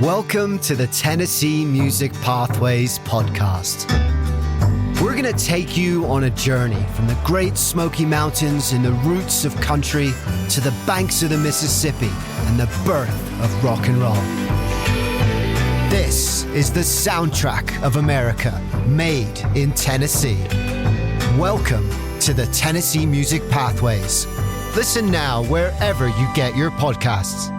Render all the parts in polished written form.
Welcome to the Tennessee Music Pathways podcast. We're going to take you on a journey from the Great Smoky Mountains and the roots of country to the banks of the Mississippi and the birth of rock and roll. This is the soundtrack of America, made in Tennessee. Welcome to the Tennessee Music Pathways. Listen now wherever you get your podcasts.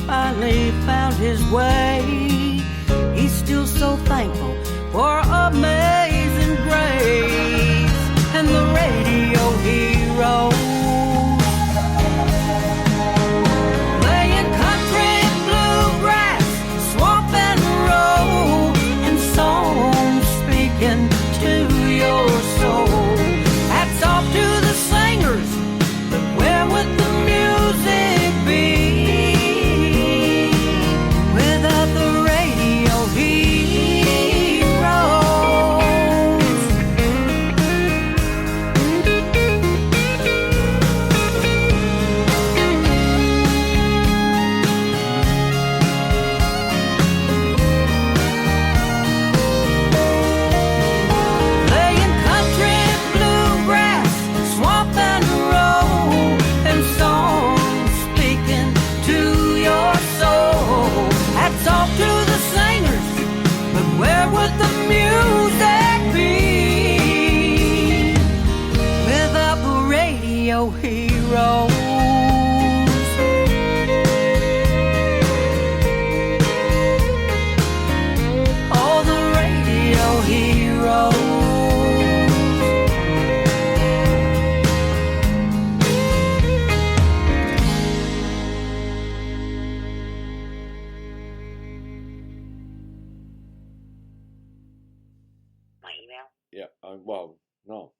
Finally found his way. He's still so thankful for amazing grace and the radio heroes. Playing country, bluegrass, swamp and road, and songs speaking to your soul. Hats off to the singers, but where would the music be? Yeah, well, no.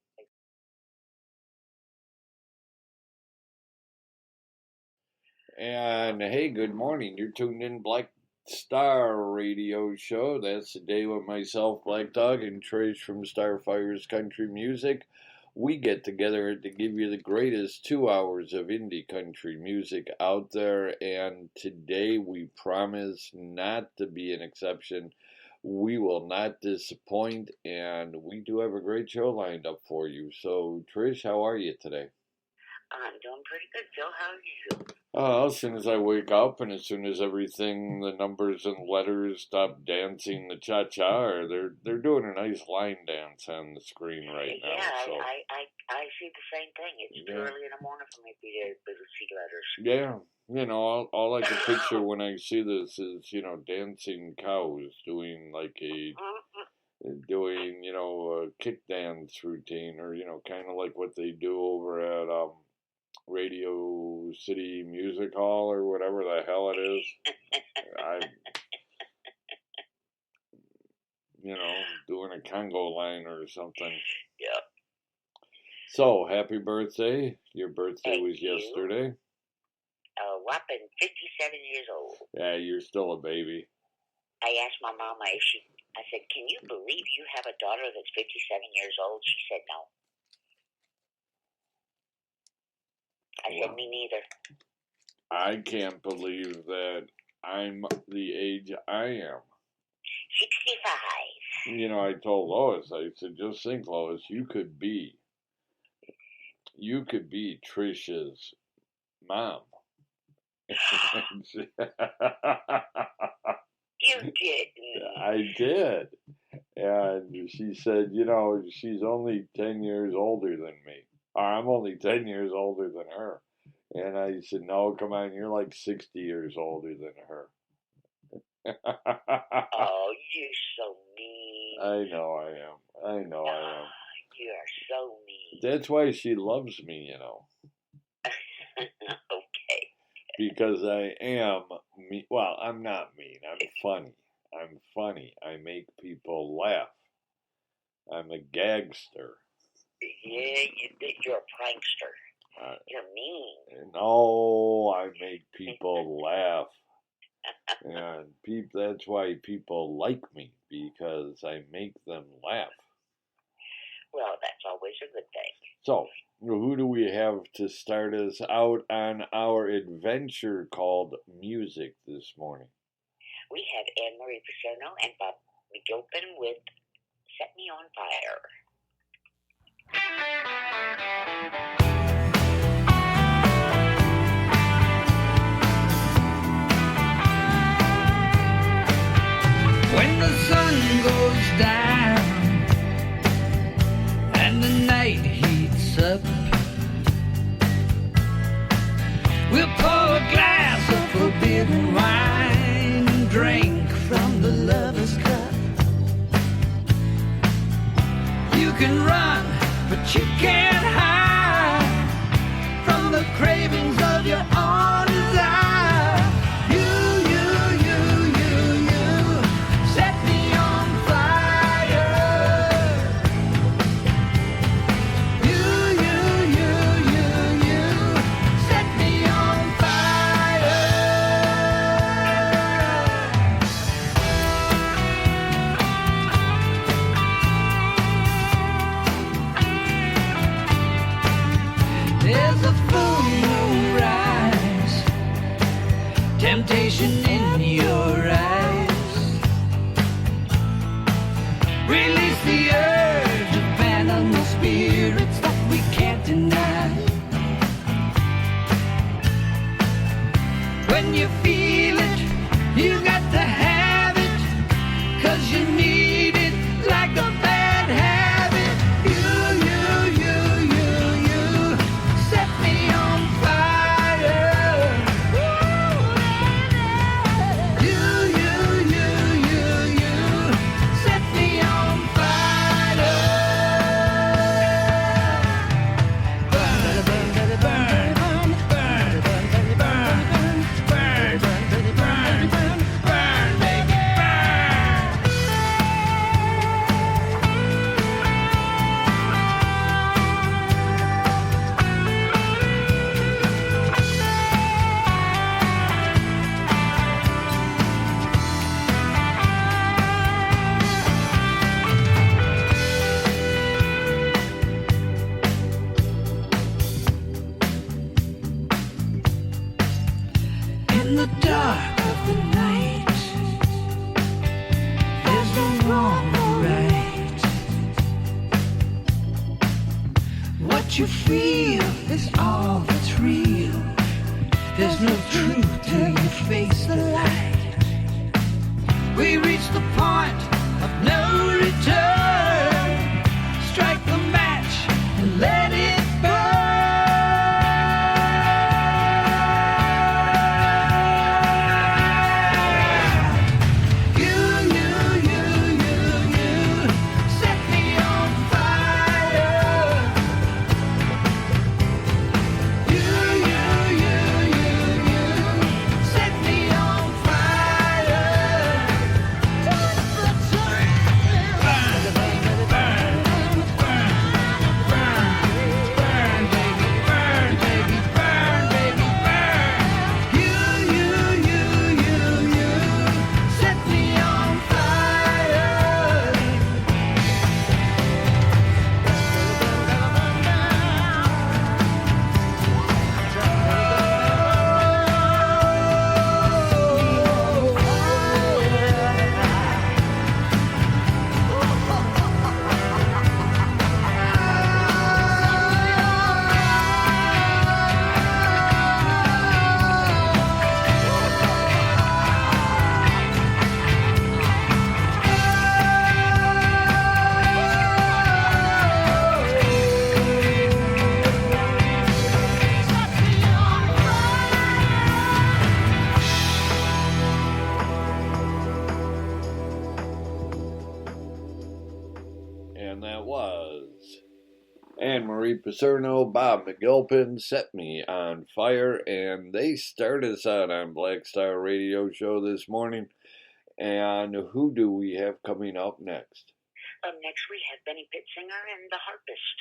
And hey, good morning. You're tuned in Black Star Radio Show. That's the day with myself, Black Dog, and Trish from Starfire's Country Music. We get together to give you the greatest 2 hours of indie country music out there, and today we promise not to be an exception. We will not disappoint, and we do have a great show lined up for you. So, Trish, how are you today? I'm doing pretty good, Phil. How are you? As soon as I wake up and as soon as everything, the numbers and letters stop dancing the cha-cha, or they're doing a nice line dance on the screen right now. Yeah, So I see the same thing. It's too early in the morning for me to be able to see letters. yeah, all I can picture when I see this is, dancing cows doing like a kick dance routine, or kind of like what they do over at Radio City Music Hall or whatever the hell it is. I, doing a Congo line or something. Yeah. So, happy birthday. Your birthday Thank was you. yesterday. A whopping 57 years old. Yeah, you're still a baby. I asked my mama I said, can you believe you have a daughter that's 57 years old? She said no. I said, me neither. I can't believe that I'm the age I am. 65. I told Lois, I said, just think, Lois, you could be Trisha's mom. You didn't. I did. And she said, she's only 10 years older than me. Or I'm only 10 years older than her. And I said, no, come on, you're like 60 years older than her. Oh, you're so mean. I know I am. You are so mean. That's why she loves me, Okay. Because I am me. Well, I'm not mean. I'm funny. I make people laugh. I'm a gagster. Yeah, you're a prankster. You're mean. No, I make people laugh. And that's why people like me, because I make them laugh. Well, that's always a good thing. So, who do we have to start us out on our adventure called music this morning? We have Anne Marie Paserno and Bob McGilpin with Set Me on Fire. When the sun goes down and the night heats up, we'll pour a glass of forbidden wine and drink from the lover's cup. You can run, but you can't hide from the cravings of your own desire. Set me on fire. You set me on fire. There's a full moon rise, temptation in your eyes. Release the urge of animal spirits that we can't deny. When you feel it, you got to have it, 'cause you need it like a bad habit. You set me on fire. You the dark of the night. There's no wrong or right. What you feel is all that's real. There's no truth till you face the light. We reach the point of no return. Strike the match and let it Anne-Marie Paserno, Bob McGilpin, Set Me on Fire, and they start us out on Black Star Radio Show this morning. And who do we have coming up next? Next we have Benny Pittsinger and the Harpist.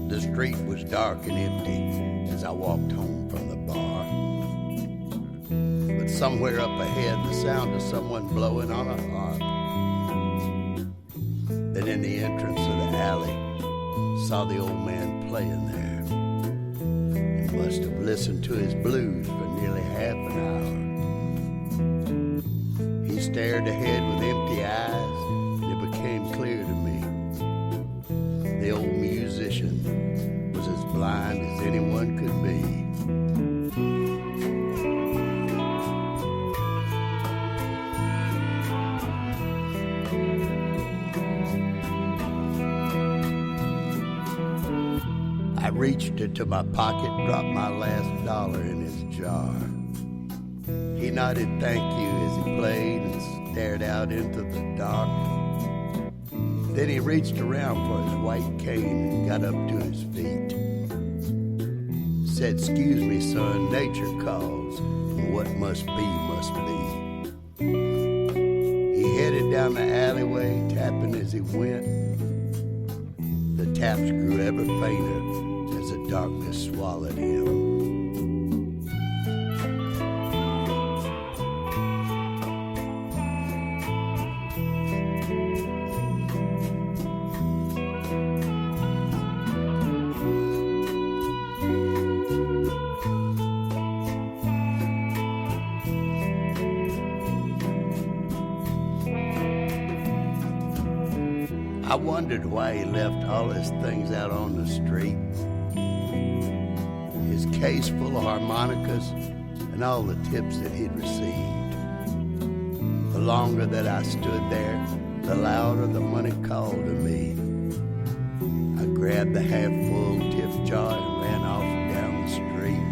The street was dark and empty as I walked home from the bar. But somewhere up ahead, the sound of someone blowing on a harp. Then in the entrance of the alley, saw the old man playing there. He must have listened to his blues for nearly half an hour. He stared ahead with empty eyes, and it became clear to me. The old musician was as blind as anyone could be. I reached into my pocket, dropped my last dollar in his jar. He nodded thank you as he played and stared out into the dark. Then he reached around for his white cane and got up to his feet. Said, "Excuse me, son, nature calls, and what must be, must be." He headed down the alleyway, tapping as he went. The taps grew ever fainter as the darkness swallowed him. I wondered why he left all his things out on the street. His case full of harmonicas and all the tips that he'd received. The longer that I stood there, the louder the money called to me. I grabbed the half-full tip jar and ran off down the street.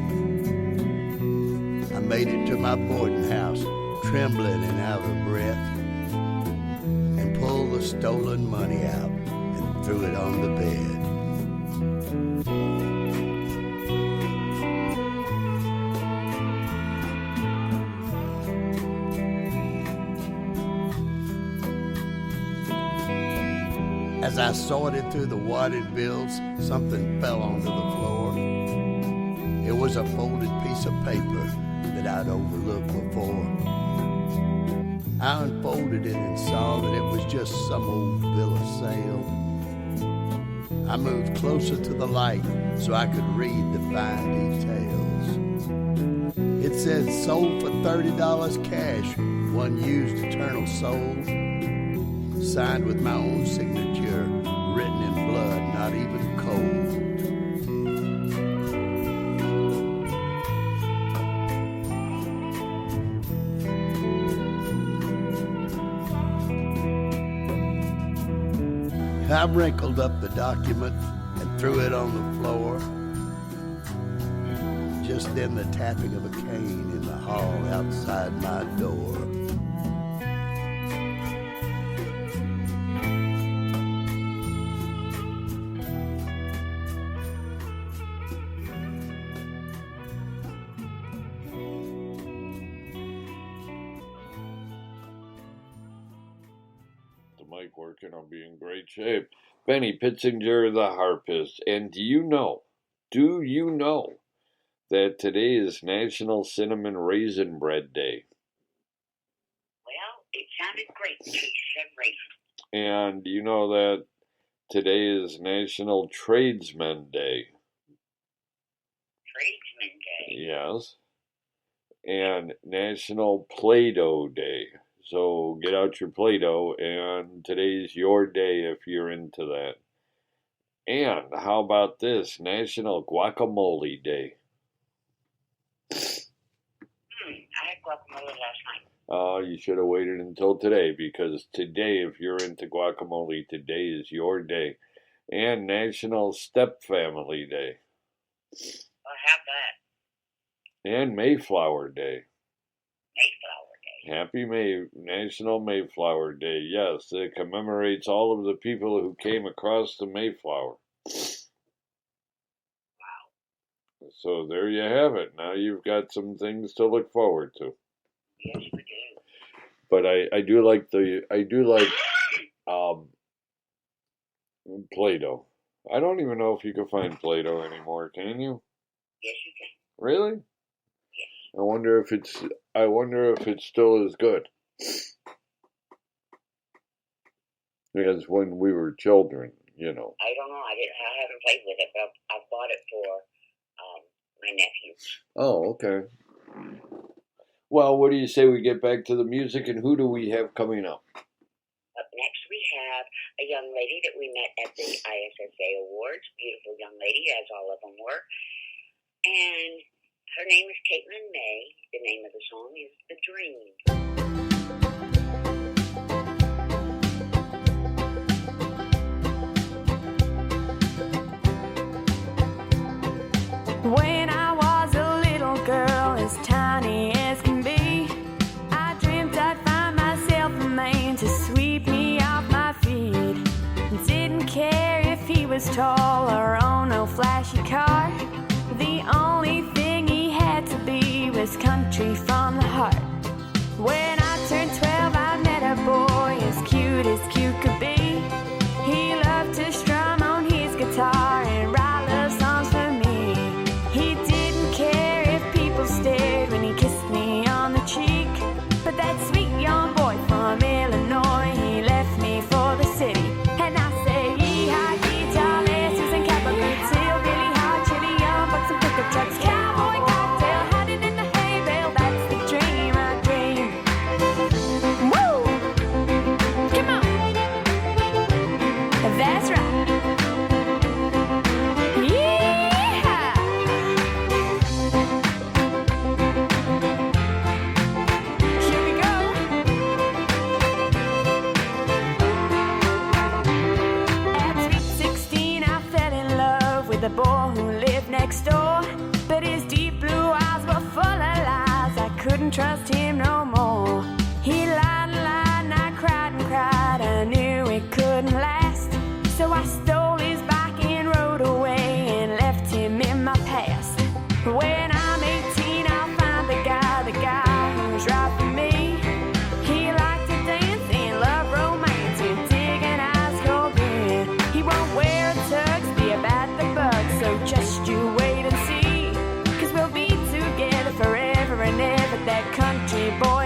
I made it to my boarding house, trembling and out of breath, and pulled the stolen money out and threw it on the bed. As I sorted through the wadded bills, something fell onto the floor. It was a folded piece of paper that I'd overlooked before. I unfolded it and saw that it was just some old bill of sale. I moved closer to the light so I could read the fine details. It said sold for $30 cash, one used eternal soul. Signed with my own signature, written in blood, not even cold. I wrinkled up the document and threw it on the floor. Just then the tapping of a cane in the hall outside my door. Mic working, I'll be in great shape. Benny Pitzinger, the harpist. And do you know that today is National Cinnamon Raisin Bread Day? Well, it sounded great until you said raisin. And do you know that today is National Tradesman Day? Tradesman Day? Yes. And National Play-Doh Day. So get out your Play-Doh, and today's your day if you're into that. And how about this? National Guacamole Day. I had guacamole last night. Oh, you should have waited until today, because today, if you're into guacamole, today is your day. And National Step Family Day. Well, have that. And Mayflower Day. Mayflower Day. Happy National Mayflower Day. Yes, it commemorates all of the people who came across the Mayflower. Wow. So there you have it. Now you've got some things to look forward to. Yes, we do. But I do like Play-Doh. I don't even know if you can find Play-Doh anymore. Can you? Yes, you can. Really? Yes. I wonder if it's still as good as when we were children, you know. I don't know. I haven't played with it, but I've bought it for my nephews. Oh, okay. Well, what do you say we get back to the music, and who do we have coming up? Up next, we have a young lady that we met at the ISSA Awards. Beautiful young lady, as all of them were. And her name is Caitlin May. The name of the song is The Dream. When I was a little girl, as tiny as can be, I dreamt I'd find myself a man to sweep me off my feet. Didn't care if he was tall or on no flashy car. The only thing he had to be was country from the heart. When I turned 12, I met a boy as cute could be. He loved to strum on his guitar and write love songs for me. He didn't care if people stared when he kissed me on the cheek. But that sweet young boy from Illinois, he left me for the city. And I say, yee-haw, guitar lessons and cowboy boots, hillbilly hot chili, young bucks and pickup trucks, cowboy cocktail, hiding in the hay bale. That's the dream I dream. Woo! Come on. That's right. Yeehaw! Here we go. At sweet 16, I fell in love with a boy who lived next door. But his deep blue eyes were full of lies. I couldn't trust him no more. He lied and lied, and I cried and cried. I knew it couldn't last. So I stole his bike and rode away and left him in my past. When I'm 18, I'll find the guy who's right for me. He liked to dance and love romance and dig an ice cold beer. He won't wear a tux, be about the bugs, so just you wait and see. 'Cause we'll be together forever and ever, that country boy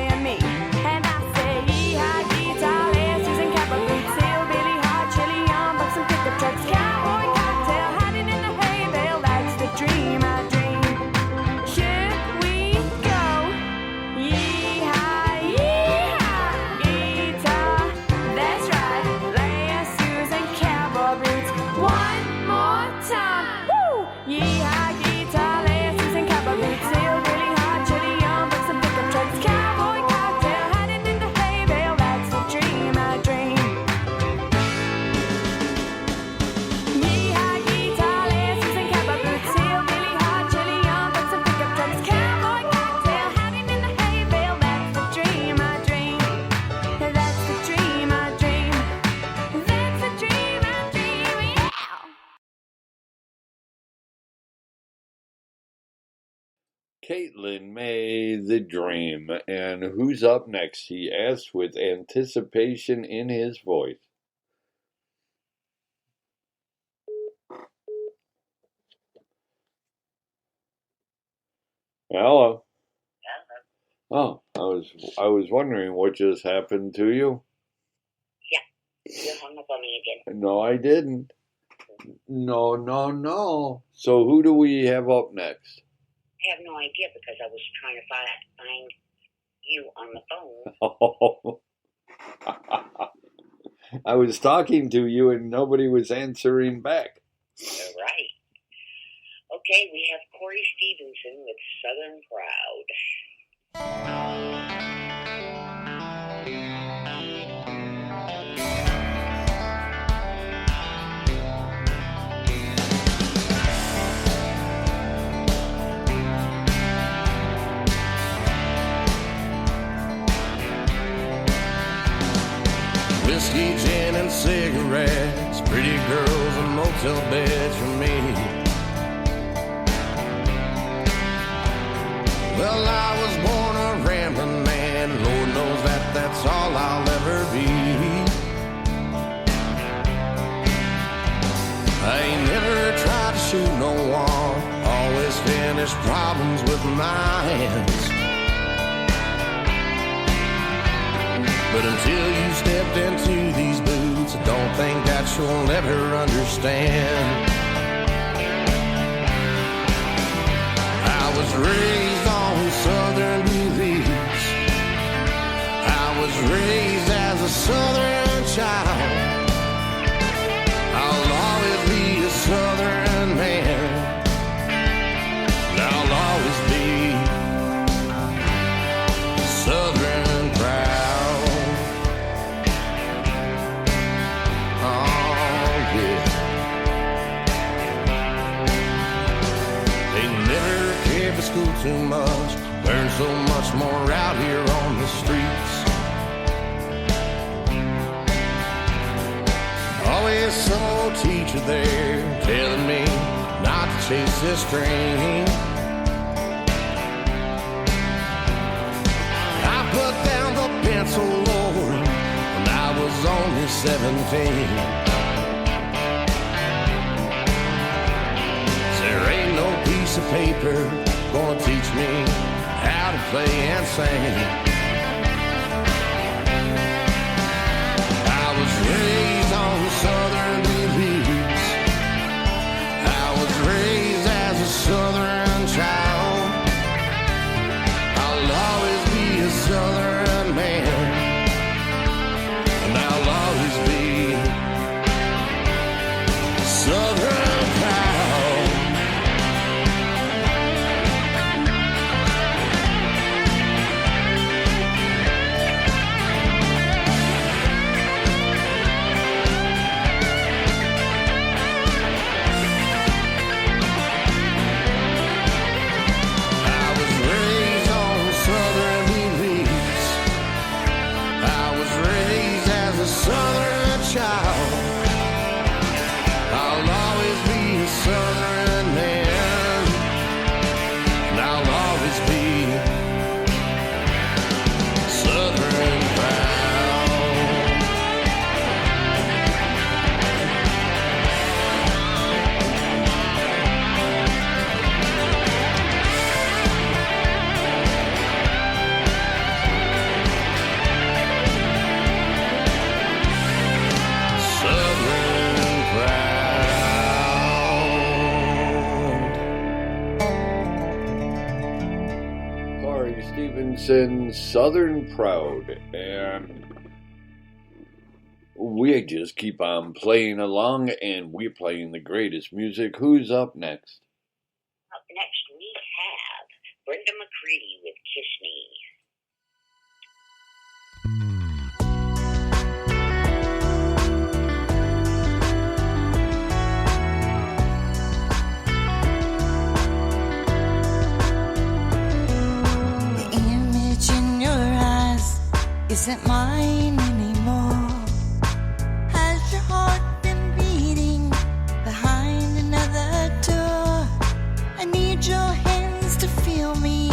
Caitlin May, The Dream. And who's up next? He asked with anticipation in his voice. Hello. Oh, I was wondering what just happened to you. You hung up on me again. No, I didn't. No. So who do we have up next? I have no idea because I was trying to find you on the phone. I was talking to you and nobody was answering back. All right. Okay, we have Corey Stevenson with Southern Proud. Whiskey, gin, and cigarettes, pretty girls and motel beds for me. Well, I was born a rambling man, Lord knows that that's all I'll ever be. I ain't never tried to shoot no one, always finish problems with my hands. But until you stepped into these boots, I don't think that you'll ever understand. I was raised on Southern beliefs. I was raised as a Southern child. I'll always be a Southern man. And I'll always be Southern proud. School too much, learn so much more out here on the streets. Always some old teacher there telling me not to chase this dream. I put down the pencil, Lord, when I was only 17. There ain't no piece of paper gonna teach me how to play and sing. I was raised on Southern beliefs. I was raised as a Southern child. I'll always be a Southern man, and I'll always be Southern proud. Southern child, I'll always be a Southern man, and I'll always be Southern proud. Stevenson, Southern Proud, and we just keep on playing along, and we're playing the greatest music. Who's up next? Up next we have Brenda McCready with Kiss Me. Isn't mine anymore. Has your heart been beating behind another door? I need your hands to feel me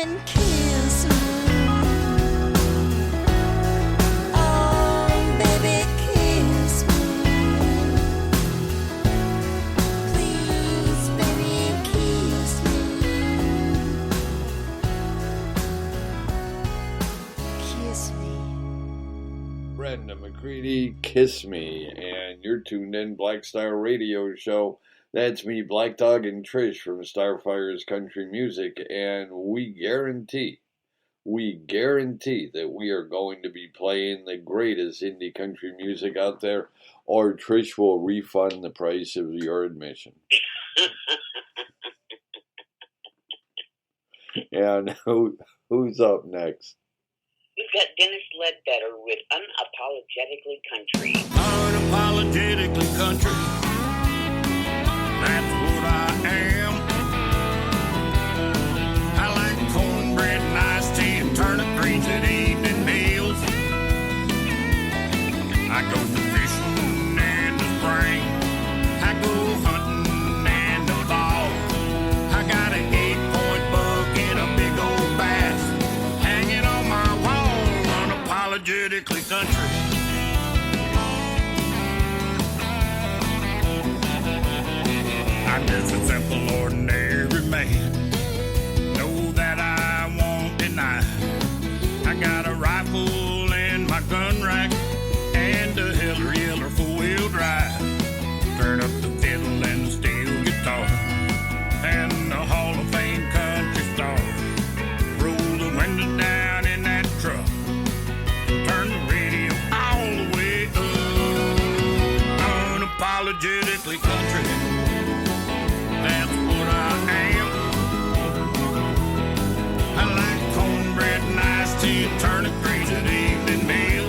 and kiss me. Oh, baby, kiss me. Please, baby, kiss me. Kiss me. Brenda McCready, Kiss Me, and you're tuned in Black Star Radio Show. That's me, Black Dog, and Trish from Starfire's Country Music, and we guarantee that we are going to be playing the greatest indie country music out there, or Trish will refund the price of your admission. And who's up next? We've got Dennis Ledbetter with Unapologetically Country. Unapologetically country. That's what I am. I like cornbread and iced tea and turnip greens at evening meals. I go fishing in the spring. I go hunting in the fall. I got an 8-point buck and a big old bass hanging on my wall. Unapologetically country. I'm just a simple, ordinary man. Know that I won't deny. I got a rifle in my gun rack and a Hillary Yiller 4-wheel drive. Turn up the fiddle and the steel guitar and the Hall of Fame country star. Roll the window down in that truck. Turn the radio all the way up. Unapologetically country. That's what I am. I like cornbread and iced tea and turnip greens at evening meal.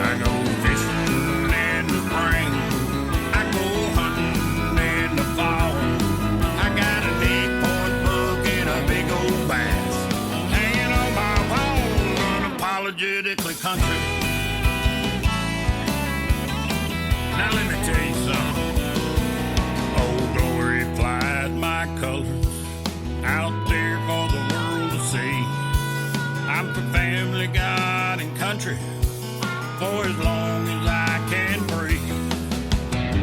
I go fishing in the spring. I go hunting in the fall. I got an 8-point buck and a big old bass hanging on my wall. Unapologetically country. Now let me tell you something. Old Glory flies my colors out there for the world to see. I'm for family, God, and country for as long as I can breathe.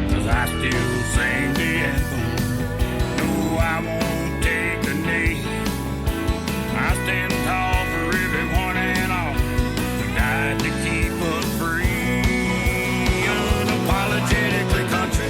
'Cause I still sing the anthem. No, I won't take a knee. I stand tall for everyone and all. The guide to keep us free. Unapologetically country.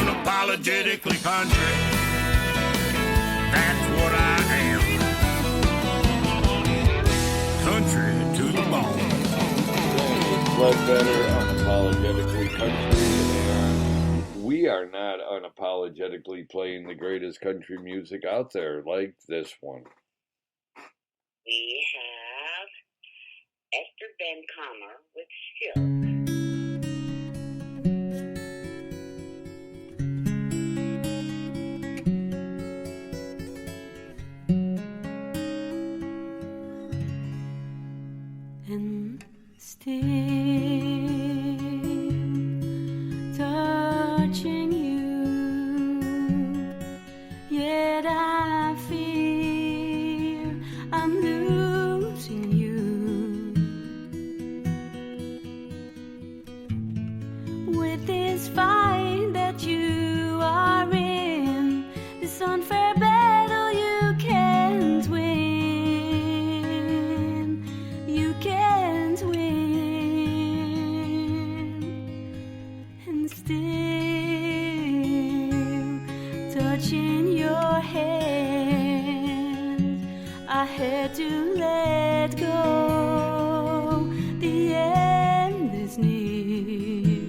Unapologetically country. That's what I am. Country to the bone. Ledbetter, Unapologetically Country, and we are not unapologetically playing the greatest country music out there like this one. We have Esther Ben Comer with Silk. And still touching you, yet I fear I'm losing you. With this fight that you are in, this unfair battle you can't win. You can't win. touching your hand, I had to let go. The end is near,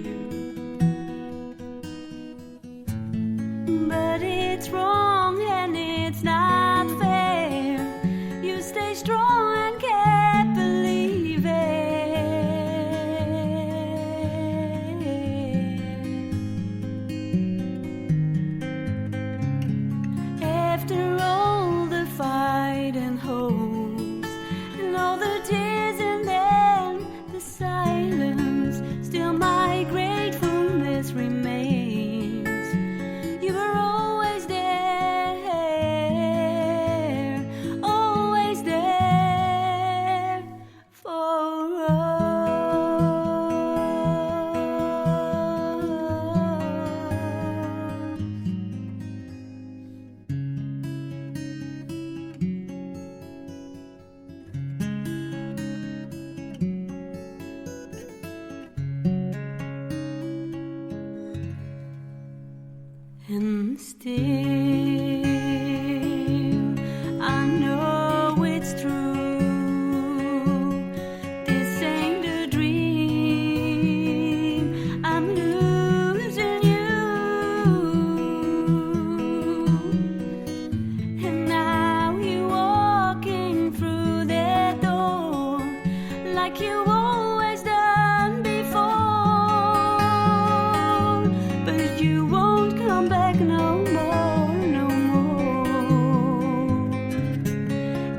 but it's wrong and it's not fair. You stay strong and can't believe it. After all the fight and hopes and all the tears and then the silence, still my gratefulness remains. You were always there for us. And still, I know it's true. This ain't a dream. I'm losing you. And now you're walking through that door like you always done before. But you won't come back no more, no more.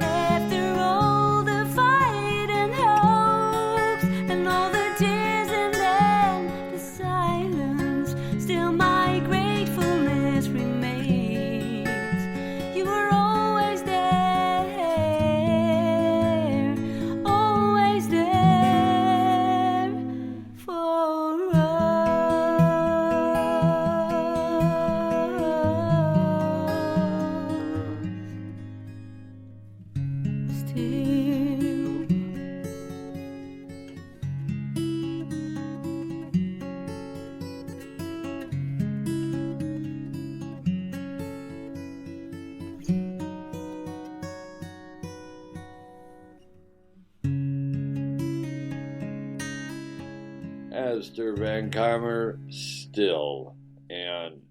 After all the fight and hopes and all the tears and then the silence, still my gratefulness remains. You were always there for us. Still. Esther Van Kamer, still. And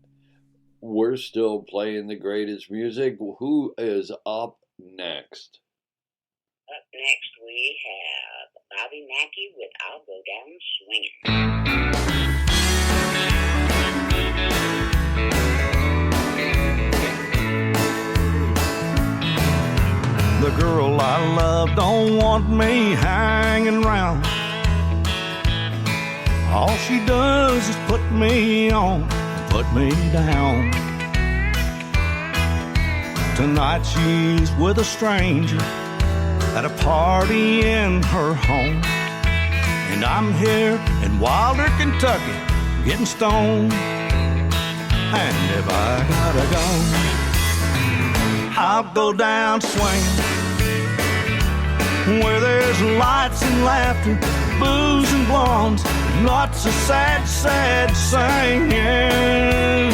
we're still playing the greatest music. Who is up next? Up next, we have Bobby Mackey with I'll Go Down Swinging. The girl I love don't want me hanging round. All she does is put me on, put me down. Tonight she's with a stranger at a party in her home. And I'm here in Wilder, Kentucky, getting stoned. And if I gotta go, I'll go down swinging, where there's lights and laughter, booze and blondes, lots of sad, sad singing.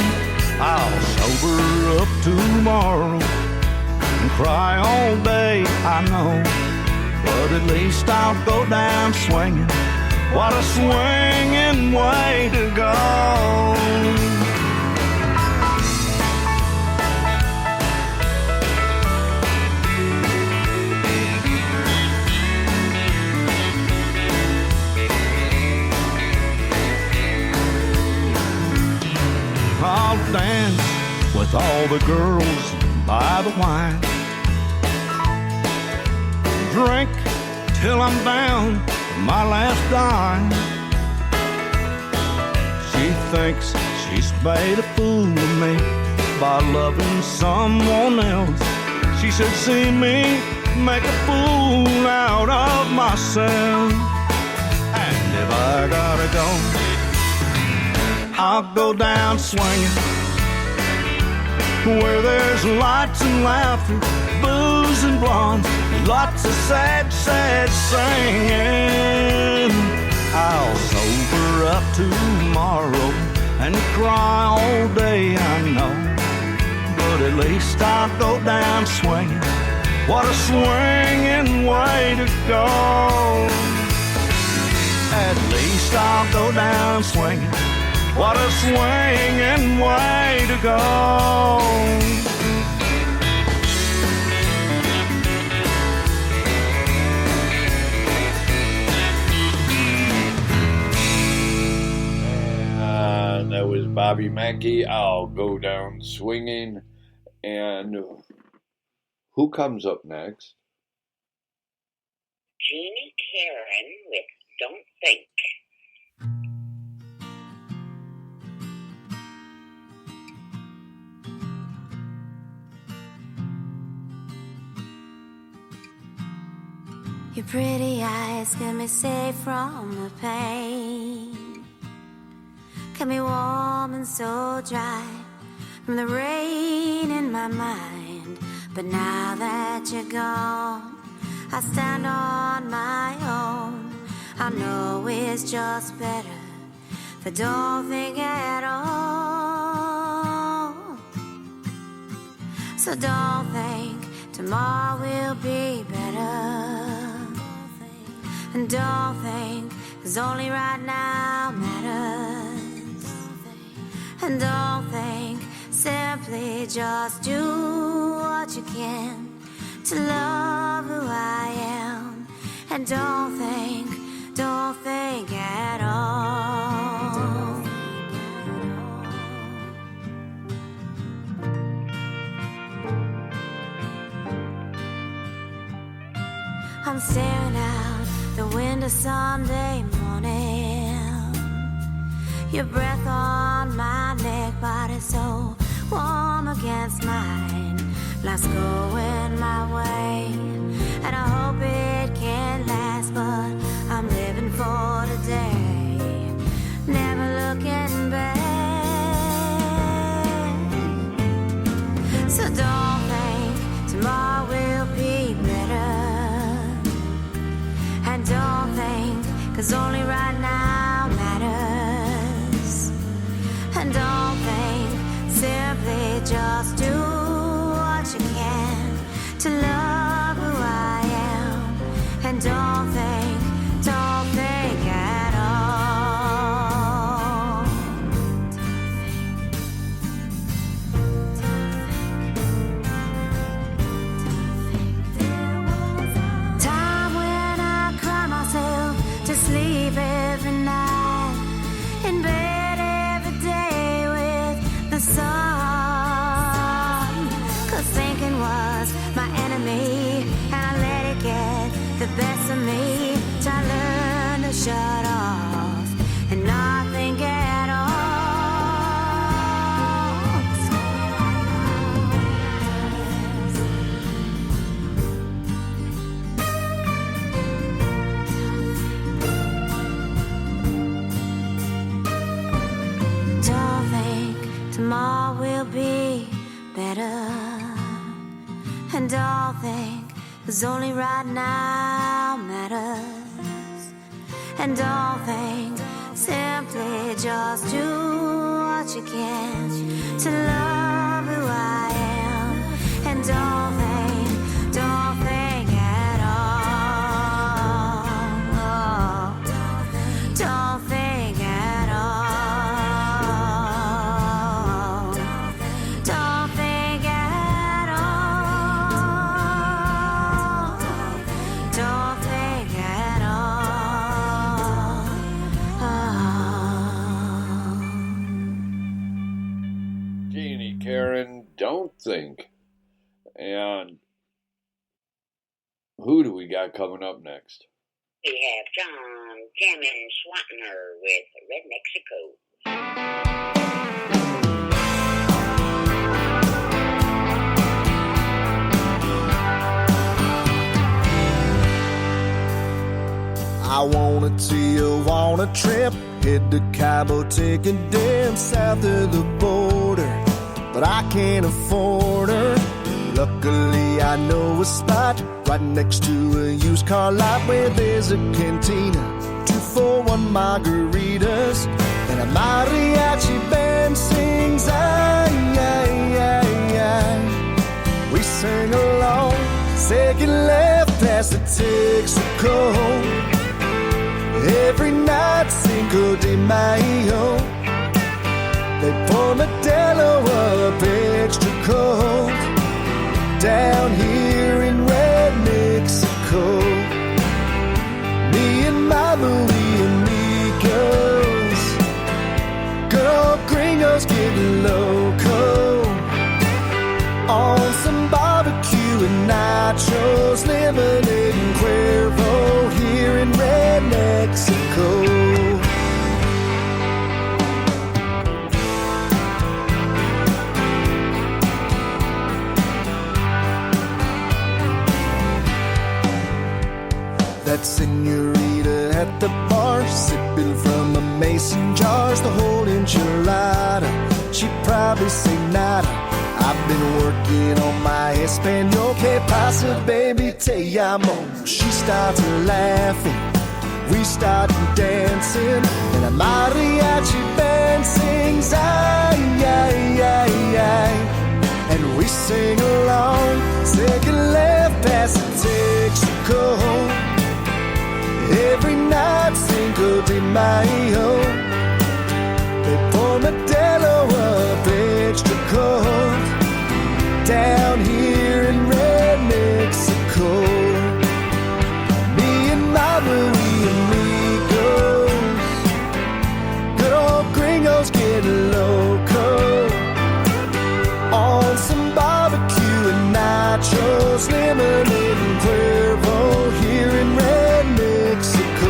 I'll sober up tomorrow and cry all day, I know, but at least I'll go down swinging. What a swinging way to go. I'll dance with all the girls by the wine, drink till I'm down to my last dime. She thinks she's made a fool of me by loving someone else. She should see me make a fool out of myself. And if I gotta go, I'll go down swinging, where there's lights and laughter, booze and blondes, lots of sad, sad singing. I'll sober up tomorrow and cry all day, I know, at least I'll go down swinging. What a swinging way to go. At least I'll go down swinging. What a swinging way to go. And that was Bobby Mackey. I'll go down swinging. And who comes up next? Jeannie Karen with Don't Think. Your pretty eyes keep me safe from the pain. Kept me warm and so dry from the rain in my mind. But now that you're gone, I stand on my own. I know it's just better if I don't think at all. So don't think tomorrow will be better. And don't think, 'cause only right now matters. And don't think, simply just do what you can to love who I am. And don't think at all. I'm staring out the window Sunday morning. Your breath on my neck, body so warm against mine. Life's going my way, and I hope it can last, but I'm living for today, never looking back. So don't think tomorrow will be better. And don't think, 'cause only right now matters. And don't think, simply just do what you can to love who I am. And don't think at all. Time when I cry myself to sleep every night, in bed every day with the sun. 'Cause thinking was my enemy, and I let it get the best of me. Till I learned to shut off and not think at all. Don't think tomorrow will be better. And don't think, 'cause only right now matters. And don't think, simply just do what you can to love who I am. And don't think at all. Don't think at all. Don't think at all. Don't think at all. Jeannie Karen, Don't Think. And who do we got coming up next? We have John Jammin Swatner with Red Mexico. I wanna take you on a trip, head to Cabo, take a dip south of the border, but I can't afford her. Luckily I know a spot right next to a used car lot where there's a cantina, 2-for-1 margaritas, and a mariachi band sings ay, ay, ay, ay. sing along, second left past the Texaco. Every night Cinco de Mayo, they pour Modelo up extra cold down here in Red Mexico. Me and my Louie amigos, good old gringos getting loco on some barbecue and nachos, lemonade and Cuervo here in Red Mexico. That senorita at the bar, sipping from a mason jars, the whole enchilada, she'd probably say nada. I've been working on my Espanol, que pasa, baby, te amo. She starts laughing, we start dancing, and a mariachi band sings, ay, ay, ay, ay. And we sing along, second left past the Texaco. Every night Cinco de Mayo, they pour Modelo up extra cold down here in Red Mexico. Me and my Louie amigos, good old gringos getting loco on some barbecue and nachos, lemonade and Cuervo here in Red Mexico.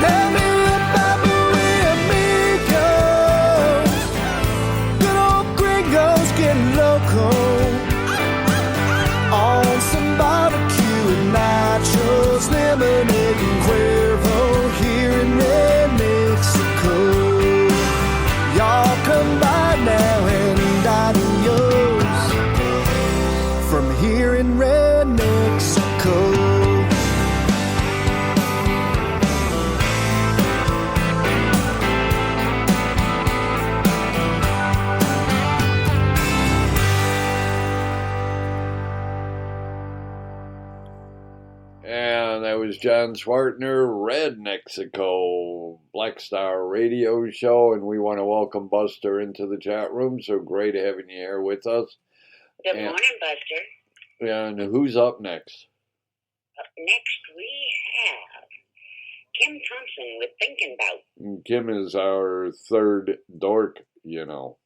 Let me with my Louie amigos, good old gringos getting loco on some barbecue and nachos, lemonade and Cuervo here in Red Mexico. Y'all come by now and adios from here in Red Mexico. And that was John Swartner, Red Mexico, Black Star Radio Show, and we want to welcome Buster into the chat room. So great having you here with us. Good morning, Buster. And who's up next? Up next we have Kim Thompson with Thinking About. And Kim is our third dork, you know.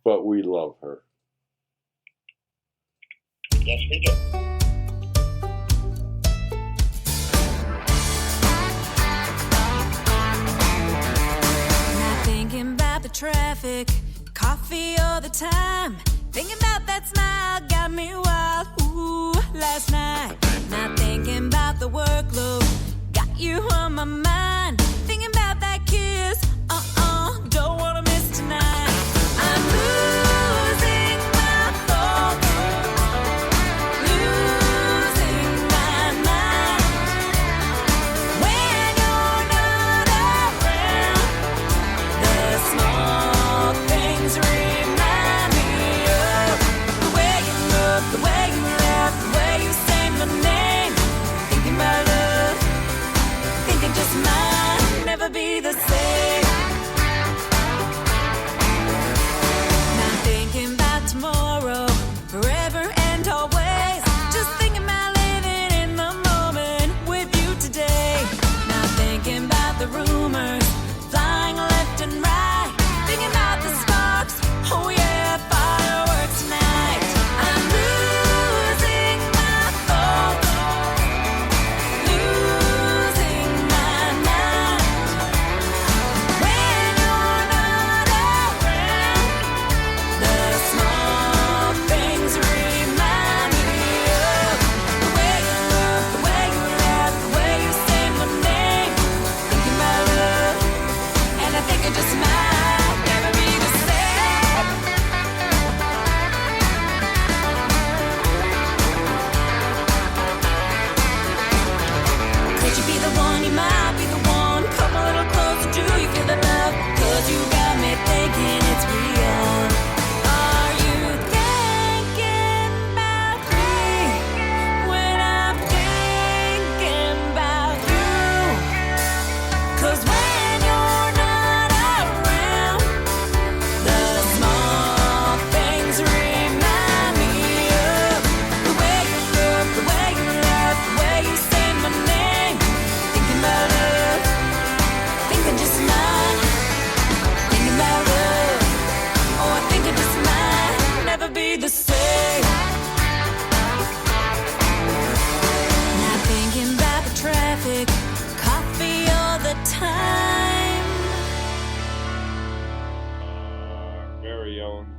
But we love her. Yes, we do. Not thinking about the traffic, coffee all the time. Thinking about that smile got me wild, ooh, last night. Not thinking about the workload, got you on my mind. Thinking about that kiss, don't wanna miss tonight. I'm losing my thoughts, losing my mind. When you're not around, the small things remind me of the way you look, the way you laugh, the way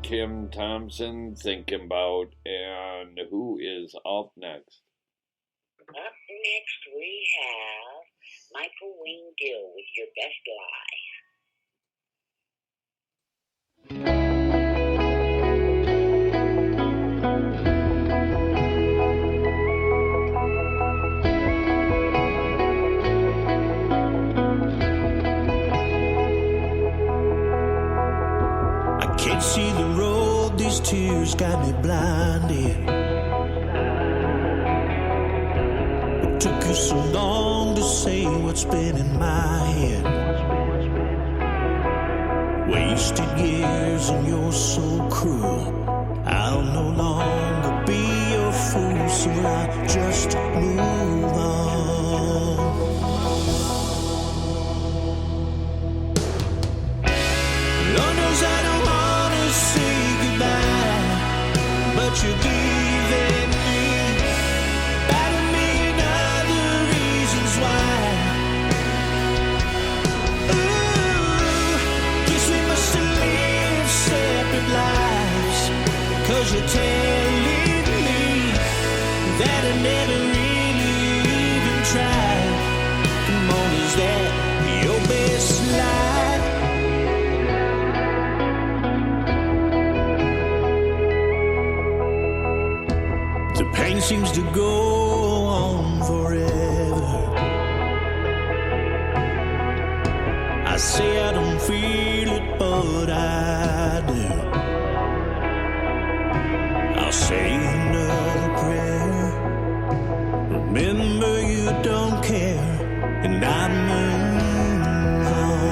Kim Thompson, Thinking About, and who is up next? Up next, we have Michael Wayne Gill with Your Best Lie. I can't see the road, these tears got me blinded. It took you so long to say what's been in my head. Wasted years and you're so cruel. I'll no longer be your fool, so I just move on. Lord knows I don't wanna say goodbye, but you're giving me about a million other reasons why. Ooh, guess we must live separate lives, 'cause you're telling me that I never really even tried. Come on, is that your best lie? The pain seems to go on forever. I say I don't feel it, but I do. I'll say another prayer. Remember you don't care, and I move on.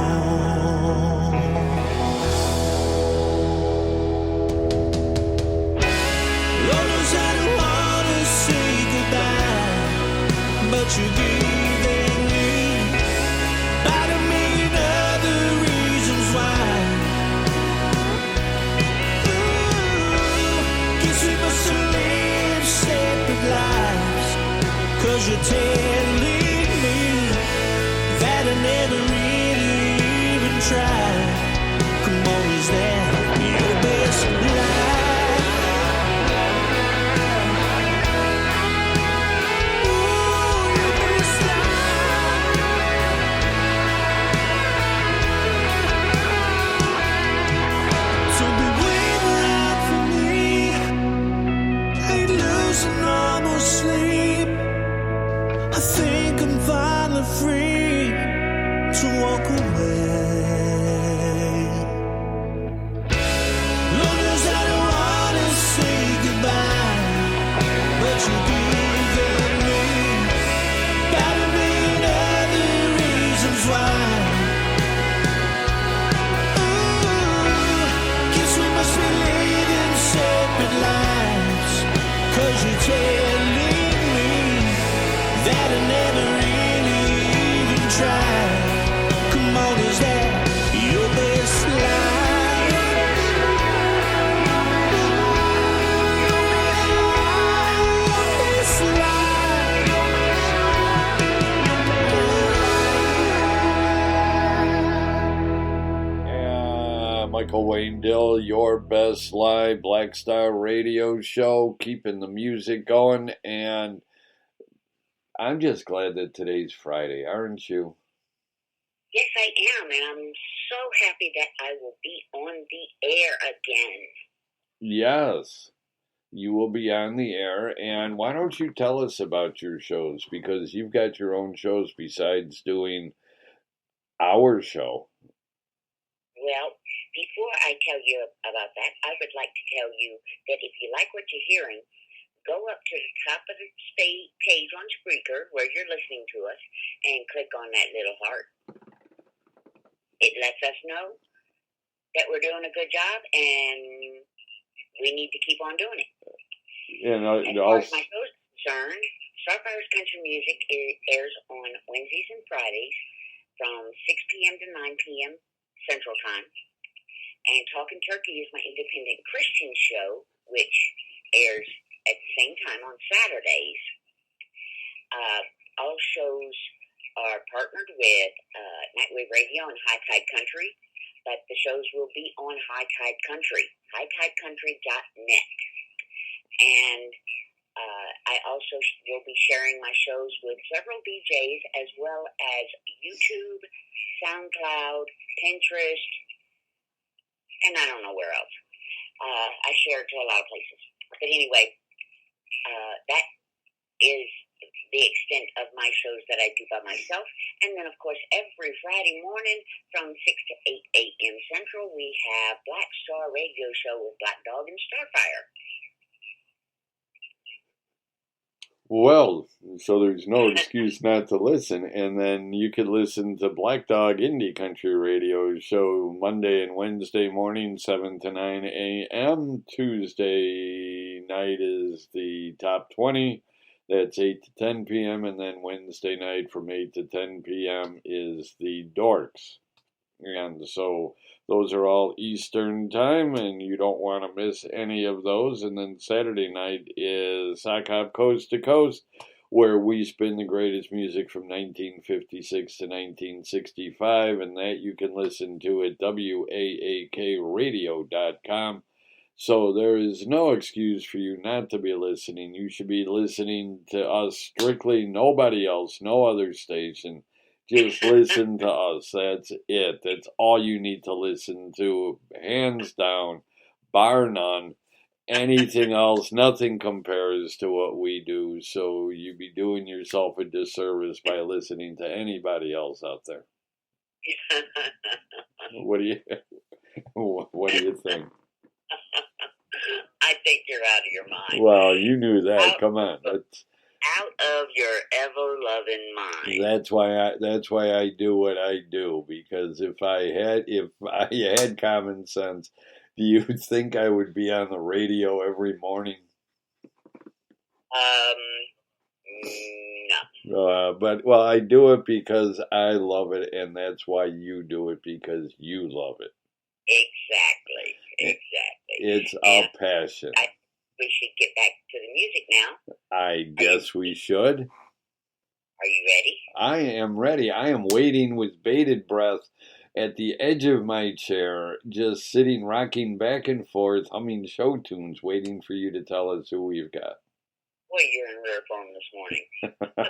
Lord knows I don't wanna say goodbye, but you're giving me about a million other reasons why. Ooh, guess we must live separate lives, 'cause you're telling me that I never really even tried. Come on, is that your best lie? So be waiting around for me. Ain't losing all my sleep. I think I'm finally free to walk away. Lord knows I don't wanna say goodbye, but you're giving me about a million other reasons why. Ooh, guess we must be living separate lives, 'cause you're telling me that I never really even tried. Come on, is that your best lie? Best Michael Wayne Dill, Your Best Lie, Black Star Radio Show, keeping the music going, and I'm just glad that today's Friday, aren't you? Yes, I am, and I'm so happy that I will be on the air again. Yes, you will be on the air, and why don't you tell us about your shows, because you've got your own shows besides doing our show. Well, before I tell you about that, I would like to tell you that if you like what you're hearing, go up to the top of the page on Spreaker where you're listening to us and click on that little heart. It lets us know that we're doing a good job and we need to keep on doing it. And as far as my show is concerned, Starfire's Country Music airs on Wednesdays and Fridays from 6 p.m. to 9 p.m. Central Time. And Talkin' Turkey is my independent Christian show, which airs at the same time on Saturdays. All shows are partnered with Nightwave Radio and High Tide Country. but the shows will be on High Tide Country, hightidecountry.net. And I also will be sharing my shows with several DJs, as well as YouTube, SoundCloud, Pinterest, and I don't know where else. I share it to a lot of places. But anyway, that is the extent of my shows that I do by myself. And then, of course, every Friday morning from 6 to 8 a.m. Central, we have Black Star Radio Show with Black Dog and Starfire. Well, so there's no excuse not to listen. And then you could listen to Black Dog Indie Country Radio Show Monday and Wednesday morning, 7 to 9 a.m. Tuesday night is the Top 20. That's 8 to 10 p.m. And then Wednesday night from 8 to 10 p.m. is the Dorks. And so those are all Eastern time, and you don't want to miss any of those. And then Saturday night is Sock Hop Coast to Coast, where we spin the greatest music from 1956 to 1965, and that you can listen to at WAAKradio.com. So there is no excuse for you not to be listening. You should be listening to us strictly, nobody else, no other station. Just listen to us. That's it. That's all you need to listen to, hands down, bar none. Anything else, nothing compares to what we do. So you'd be doing yourself a disservice by listening to anybody else out there. What do you think? I think you're out of your mind. Well, you knew that. Come on. Out of your ever-loving mind. That's why I do what I do, because if I had common sense, do you think I would be on the radio every morning? No. But I do it because I love it, and that's why you do it, because you love it. Exactly. It's our passion. We should get back to the music now. I guess we should. Are you ready? I am ready. I am waiting with bated breath at the edge of my chair, just sitting, rocking back and forth, humming show tunes, waiting for you to tell us who we've got. Boy, you're in rare form this morning.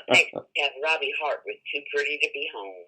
Next, we have Robbie Hart with Too Pretty to Be Home.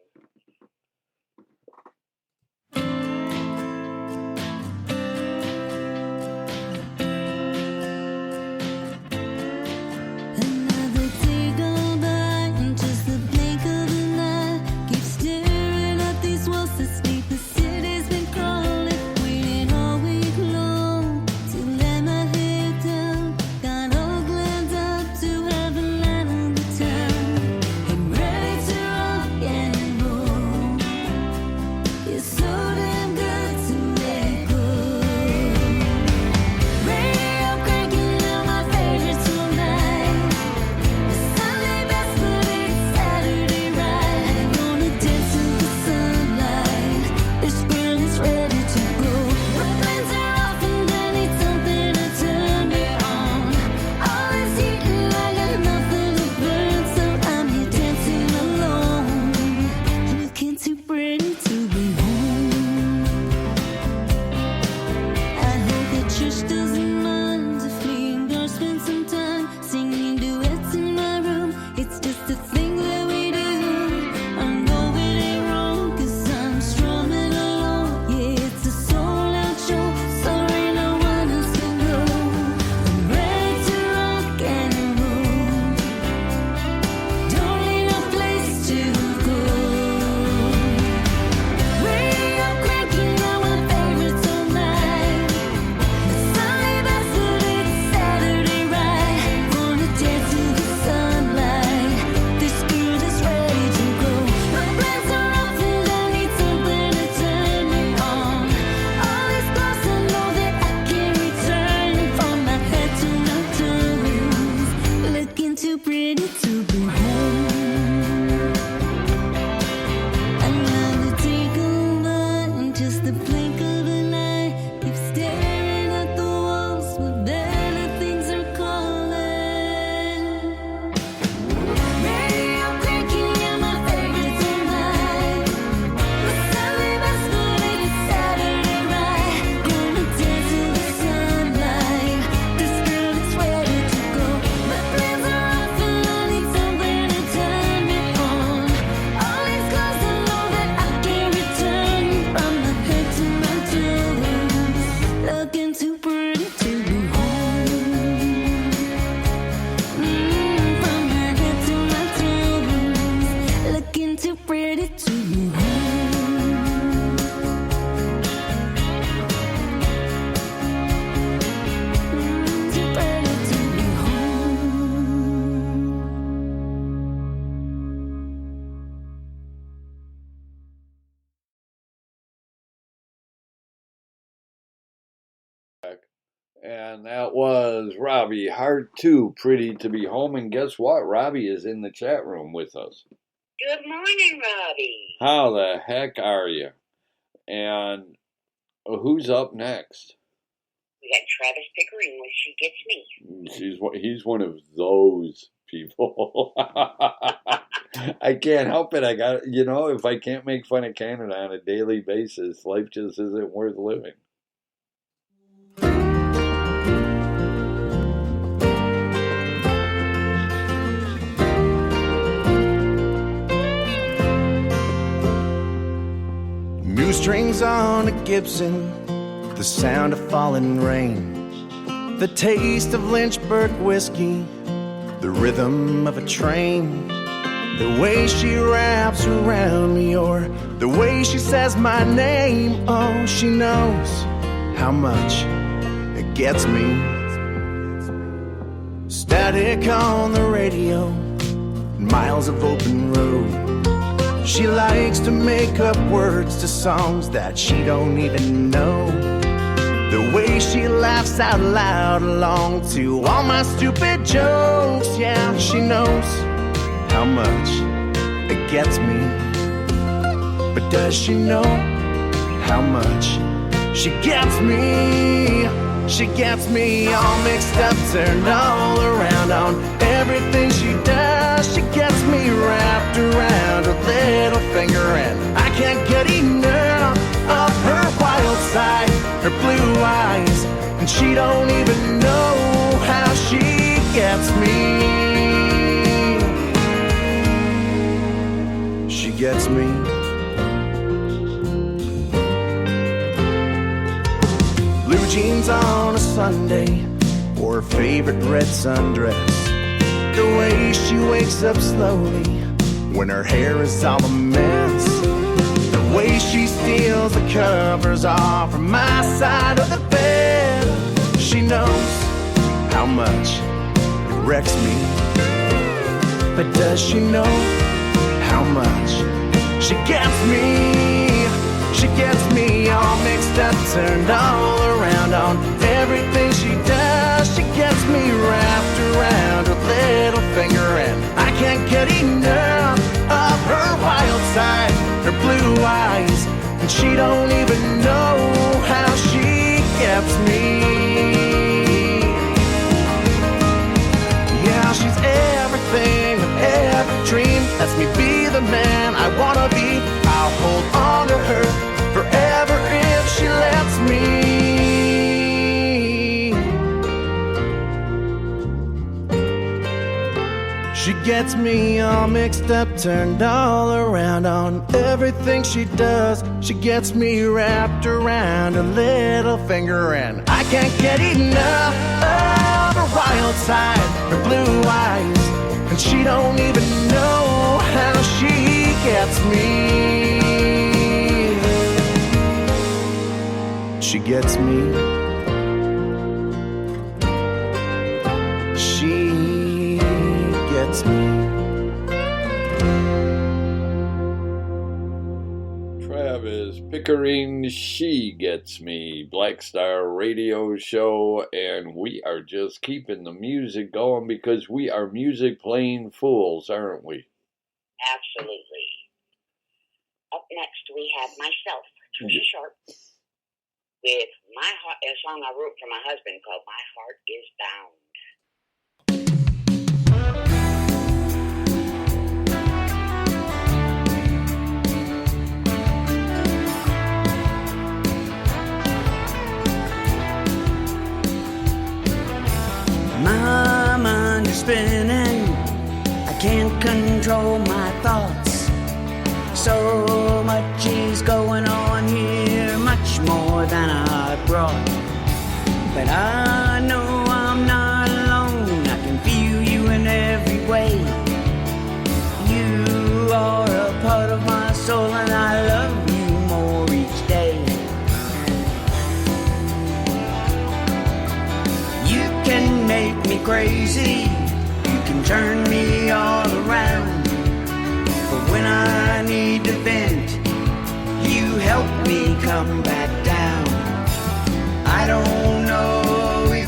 And that was Robbie Hart 2, Pretty to Be Home. And guess what? Robbie is in the chat room with us. Good morning, Robbie. How the heck are you? And who's up next? We got Travis Pickering with She Gets Me. He's one of those people. I can't help it. I got, if I can't make fun of Canada on a daily basis, life just isn't worth living. New strings on a Gibson, the sound of falling rain, the taste of Lynchburg whiskey, the rhythm of a train, the way she wraps around me, or the way she says my name. Oh, she knows how much it gets me. Static on the radio, miles of open road. She likes to make up words to songs that she don't even know. The way she laughs out loud along to all my stupid jokes. Yeah, she knows how much it gets me. But does she know how much she gets me? She gets me all mixed up, turned all around on everything she does. She gets me wrapped around her little finger, and I can't get enough of her wild side, her blue eyes, and she don't even know how she gets me. She gets me. Blue jeans on a Sunday, or her favorite red sundress. The way she wakes up slowly when her hair is all a mess. The way she steals the covers off from my side of the bed. She knows how much it wrecks me. But does she know how much she gets me? She gets me all mixed up, turned all around on everything she does. She gets me wrapped around her little finger, and I can't get enough of her wild side, her blue eyes, and she don't even know how she gets me. Yeah, she's everything I've ever dreamed. Lets me be the man I wanna be. I'll hold on to her forever if she lets me. She gets me all mixed up, turned all around on everything she does. She gets me wrapped around her little finger, and I can't get enough of her wild side, her blue eyes, and she don't even know how she gets me. She gets me. She gets me. Travis Pickering, She Gets Me, Black Star Radio Show, and we are just keeping the music going because we are music playing fools, aren't we? Absolutely. Up next, we have myself, Trisha Sharp, with my heart, a song I wrote for my husband called My Heart Is Bound. My mind is spinning, I can't control my thoughts. So much is going on here, much more than I brought. But I know I'm not alone, I can feel you in every way. You are a part of my soul and I love you more each day. You can make me crazy, you can turn me all around. But when I need to vent, you help me come back down. I don't know if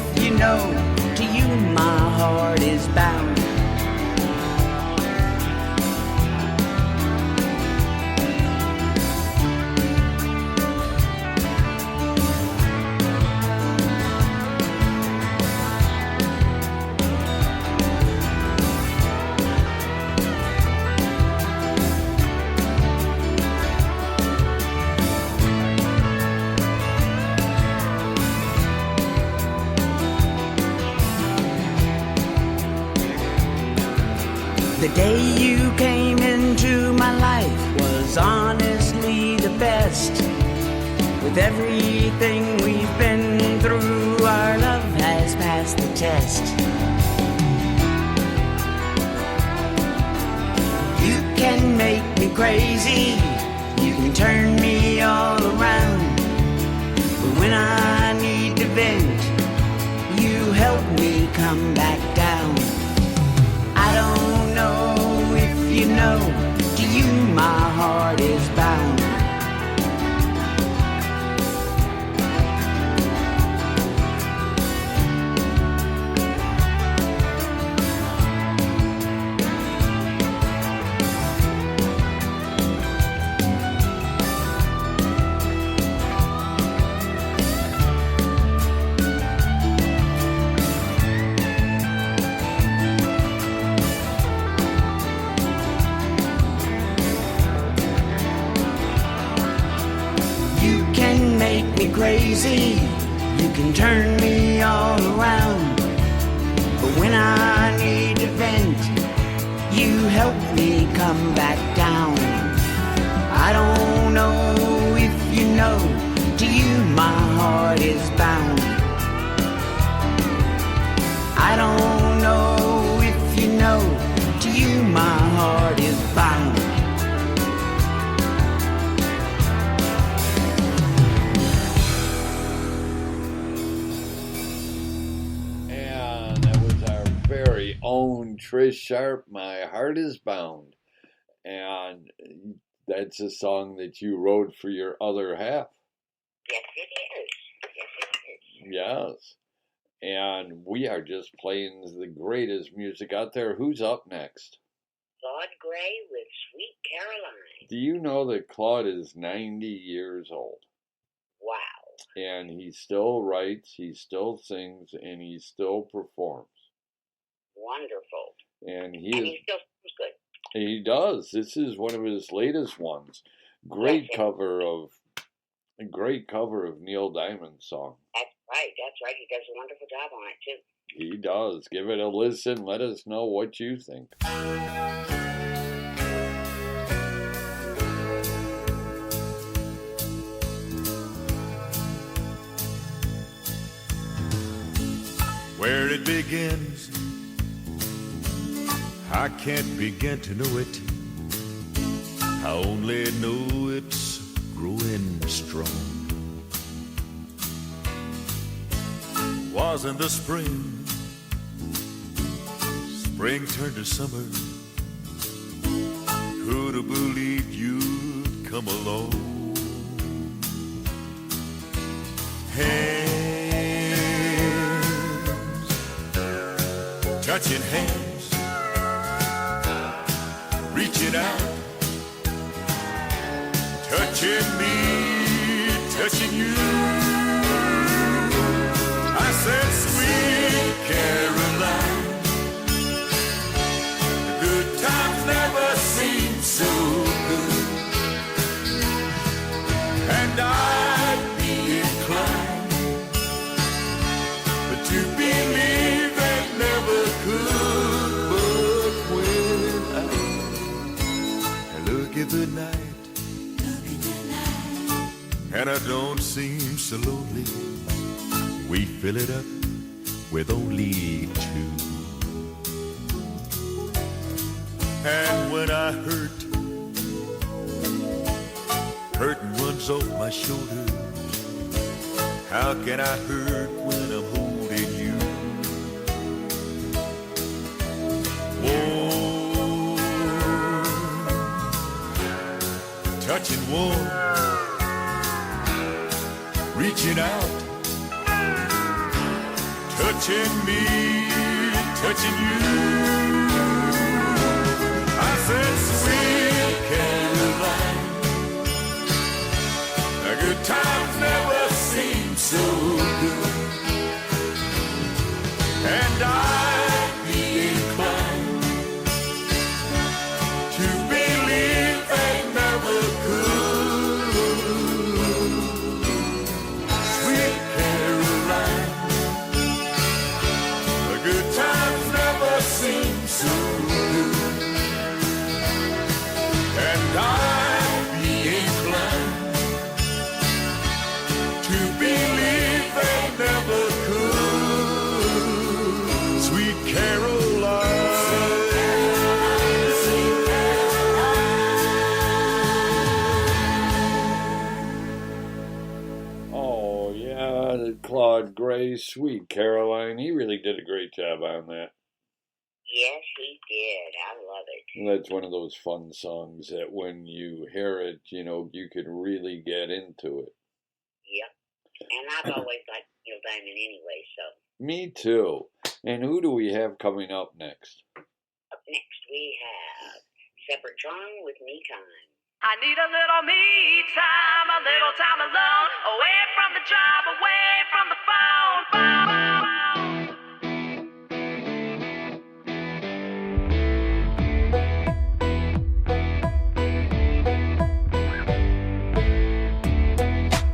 The day you came into my life was honestly the best. With everything we've been through, our love has passed the test. You can make me crazy, you can turn me all around, but when I need to vent, you help me come back down. I don't know if you know, to you my heart is bound. Crazy, you can turn me all around, but when I need to vent, you help me come back down. I don't know if you know, to you my heart is bound. I don't know if you know, to you my heart is bound. Own Trish Sharp, My Heart is Bound. And that's a song that you wrote for your other half. Yes, it is. Yes, it is. Yes. And we are just playing the greatest music out there. Who's up next? Claude Gray with Sweet Caroline. Do you know that Claude is 90 years old? Wow. And he still writes, he still sings, and he still performs. Wonderful. And he still sounds good. He does. This is one of his latest ones. Great cover of Neil Diamond's song. That's right. He does a wonderful job on it too. He does. Give it a listen. Let us know what you think. Where it begins, I can't begin to know it. I only know it's growing strong. Was in the spring, spring turned to summer. Who'd have believed you'd come along? Hands, touching hands, reaching out, touching me, touching you. I said, sweet Caroline, the good times never seem so good, and I'd be inclined, but to believe they never could. But when I look at the night, and I don't seem so lonely, we fill it up with only two. And when I hurting runs off my shoulder. How can I hurt when I'm holding you? Warm, touching warm, reaching out, touching me, touching you. I said, sweet Caroline, the good times never seem so good, and I'd be inclined to believe they never could. Sweet Caroline, the good times never seem Very sweet, Caroline. He really did a great job on that. Yes, he did. I love it. That's one of those fun songs that when you hear it, you know, you can really get into it. Yep. And I've always liked Neil Diamond anyway, so. Me too. And who do we have coming up next? Up next we have Separate Tongue with Me Time. I need a little me time, a little time alone, away from the job, away from the phone.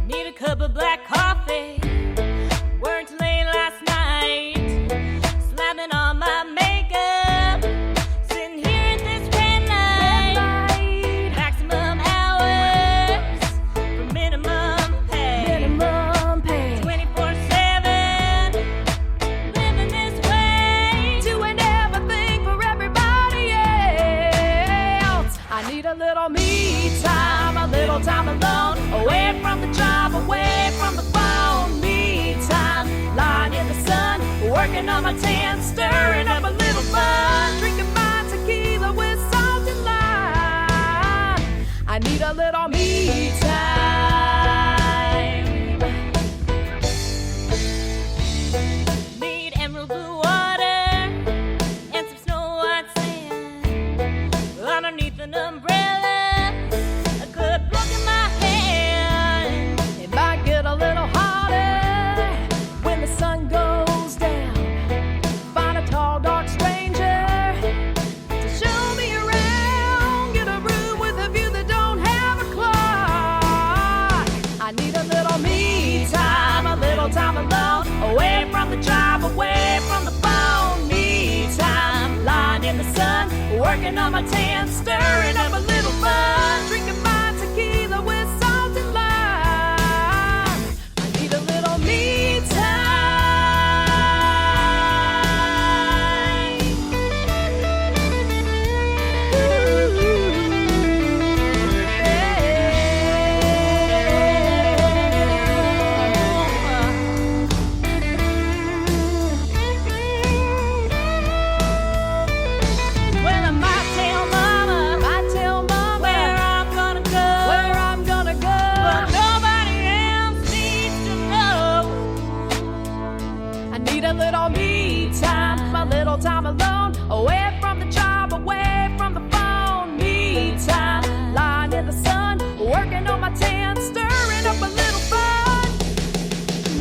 Need a cup of black coffee. Worked late last night, slapping on my makeup. Sitting here at this red light. Maximum hours for minimum pay. 24/7, living this way. Doing everything for everybody else. I need a little me time, a little time alone, away from the job, away from the phone. Me time, lying in the sun, working on my tan, stirring up a little fun, drinking my tequila with salt and lime. I need a little me time. Need emerald blue water and some snow white sand underneath an umbrella. A good look in my hand. It might get a little hotter when the sun goes down. Find a tall, dark stranger to show me around. Get a room with a view that don't have a clock. I need a little me time, a little time alone, away from the job, away from the phone. Me time, lying in the sun, working on my tan, stirring up a little fun, drinking my tequila with salt and lime. I need a little me time. Ooh, Well, I might tell mama where I'm gonna go, but nobody else needs to know. I need a little me time, a little time alone, away from the job, away from the phone. Me time, lying in the sun, working on my tan, stirring up a little fun.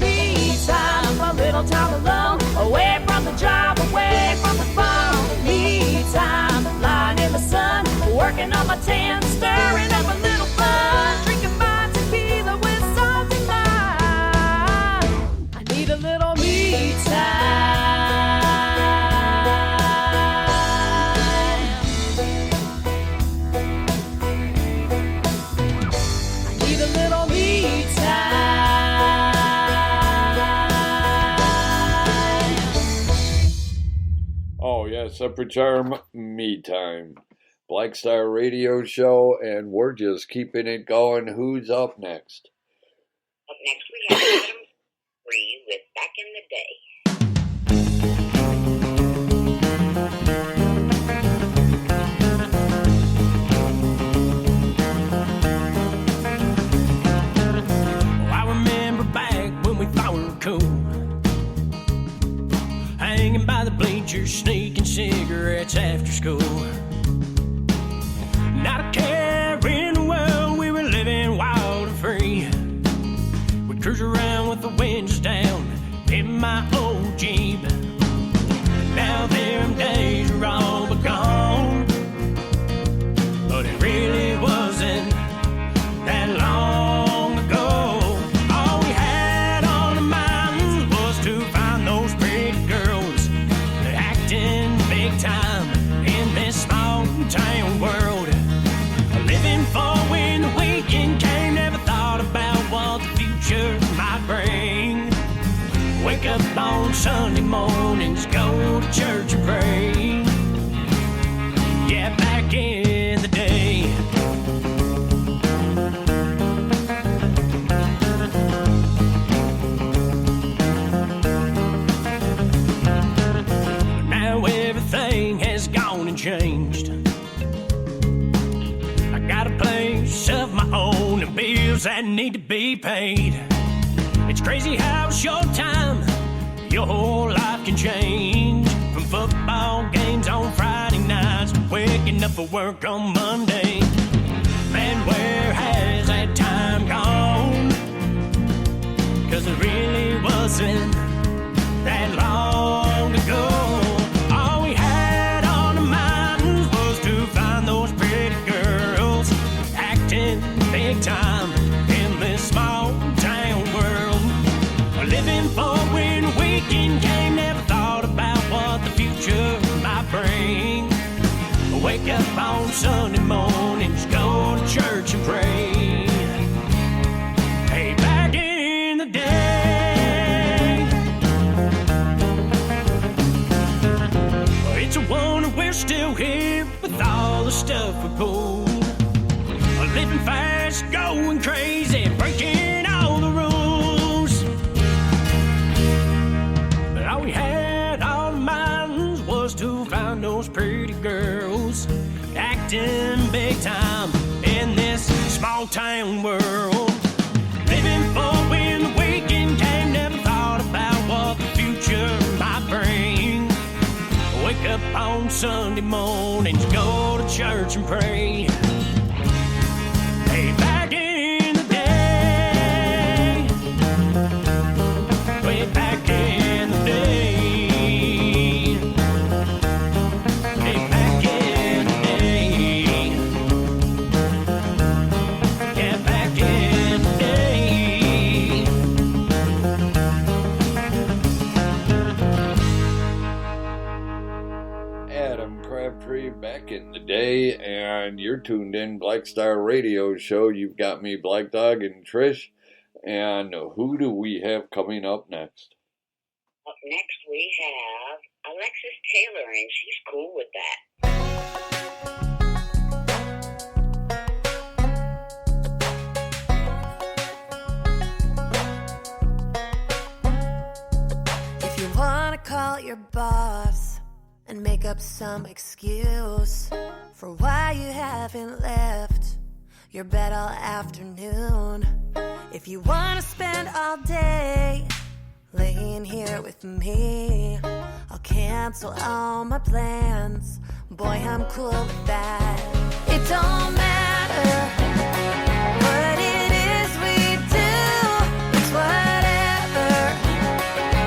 Me time, a little time alone, away from the job, away from the phone. Me time, lying in the sun, working on my tan, stirring up a little fun, drinking my tequila with salt and lime. I need a little me time. I need a little me time. Oh, yeah, Separate Charm, Me Time. Black Star Radio Show, and we're just keeping it going. Who's up next? Up next we have Adam Free with Back in the Day. I remember back when we thought we were cool, hanging by the bleachers, sneaking cigarettes after school. Not a care in the world, we were living wild and free. We'd cruise around with the windows down in my old Jeep. Now them days are all but gone, but it really wasn't that long ago. All we had on the mountain was to find those pretty girls that acting big time in this small town world. Living for when the weekend came, never thought about what the future might bring. Wake up on Sunday mornings, go to church and pray. Yeah, back in the day. gone and changed. I got a place of my own and bills that need to be paid. It's crazy how short time your whole life can change. From football games on Friday nights to waking up for work on Monday. Man, where has that time gone? 'Cause it really wasn't that long ago. All we had on the mountains was to find those pretty girls acting big time in this small town world. Living for when the weekend came, never thought about what the future might bring. Wake up on Sunday mornings, go to church and pray. Hey, back in the day, it's a wonder we're still here with all the stuff we pulled. Living fast, going crazy, breaking all the rules. But all we had on the mountains was to find those pretty girls acting big time in this small town world. Living for when the weekend came, never thought about what the future might bring. Wake up on Sunday mornings, go to church and pray. Hey, back in the day, way back in the day, hey, back in the day, yeah, back in the day. Adam Crabtree back in the day, and you're tuned in Black Star Radio Show. You've got me, Black Dog, and Trish. And who do we have coming up next? Up next we have Alexis Taylor, and she's cool with that. If you wanna call your boss and make up some excuse for why you haven't left your bed all afternoon, if you wanna spend all day laying here with me, I'll cancel all my plans. Boy, I'm cool with that. It don't matter what it is we do, it's whatever.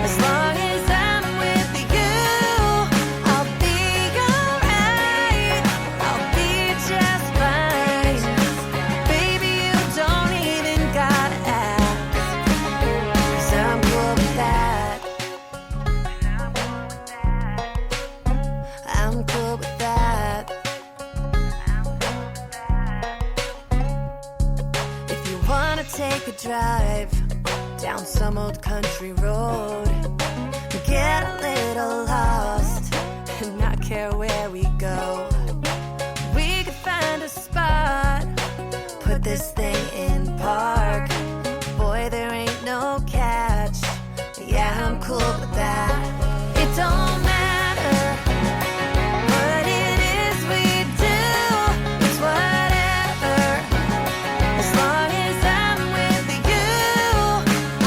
As long as I'm with you, I'll be alright. I'll be just fine. Baby, you don't even gotta ask, 'cause I'm cool with that. I'm cool with that. If you wanna take a drive down some old country road, get a little lost and not care where we go, we could find a spot, put this thing in park. Boy, there ain't no catch. Yeah, I'm cool with that. It don't matter what it is we do, it's whatever. As long as I'm with you,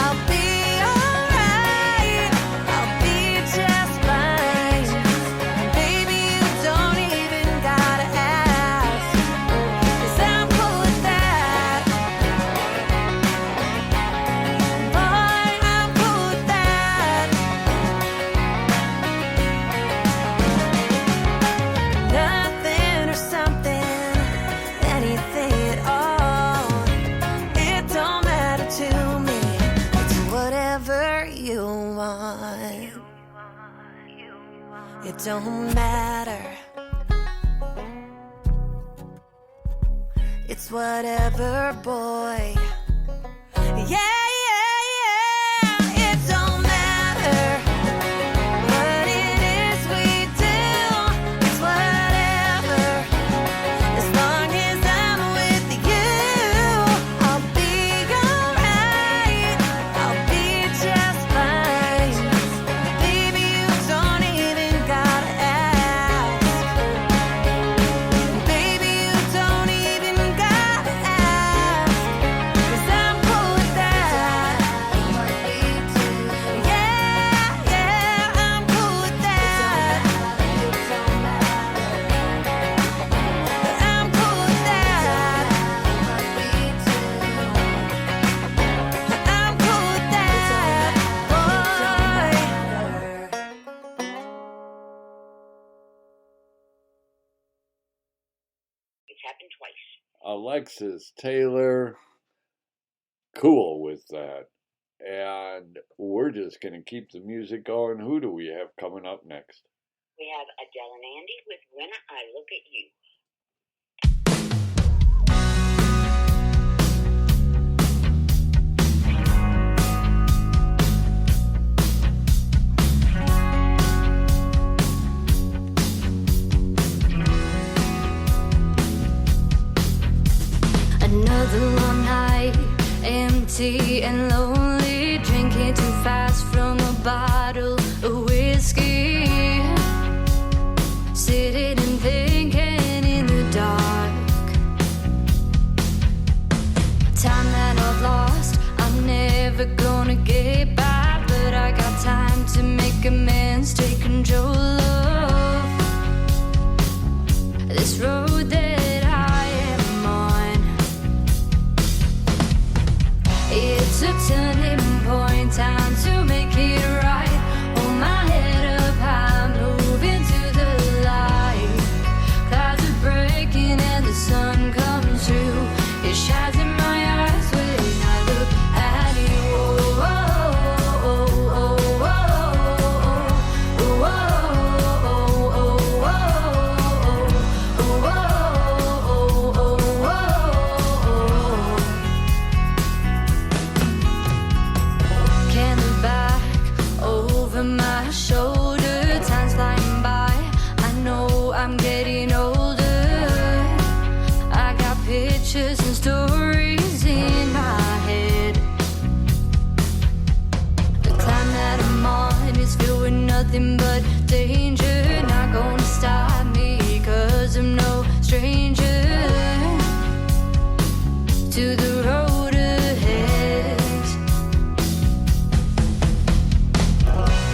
I'll be alright. I'll be just fine. Baby, you don't even gotta ask, 'cause I'm cool with that. Boy, I'm cool with that. Nothing or something, anything at all. It don't matter to me. It's whatever you want. It don't matter. It's whatever, boy. Yeah, yeah, yeah. It don't matter what it is we do, it's whatever. As long as I'm with you, I'll be alright. I'll be just fine. Baby, you don't even gotta ask, It's happened twice. Alexis Taylor, cool with that. And we're just going to keep the music going. Who do we have coming up next? We have Adele and Andy with When I Look at You. Another long night, empty and lonely, drinking too fast from a bottle of whiskey, sitting and thinking in the dark. Time that I've lost, I'm never gonna get back, but I got time to make amends, take control of this road that I am on. It's a turning point, time to make it right. Hold my head up high, moving to the light. Clouds are breaking and the sun comes through. It shines in my eyes when I look at you. Oh, oh, oh, oh, oh, my shoulder, time's flying by. I know I'm getting older. I got pictures and stories in my head. The climb that I'm on is filled with nothing but danger. Not gonna stop me, 'cause I'm no stranger to the road ahead.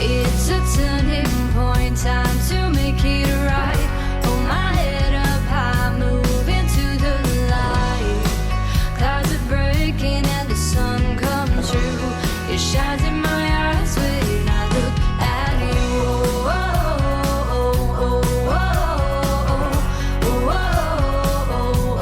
It's a turning point, time to make it right. Hold my head up high, moving to the light. Clouds are breaking and the sun comes through. It shines in my eyes when I look at you. Oh, oh, oh, oh, oh, oh, oh,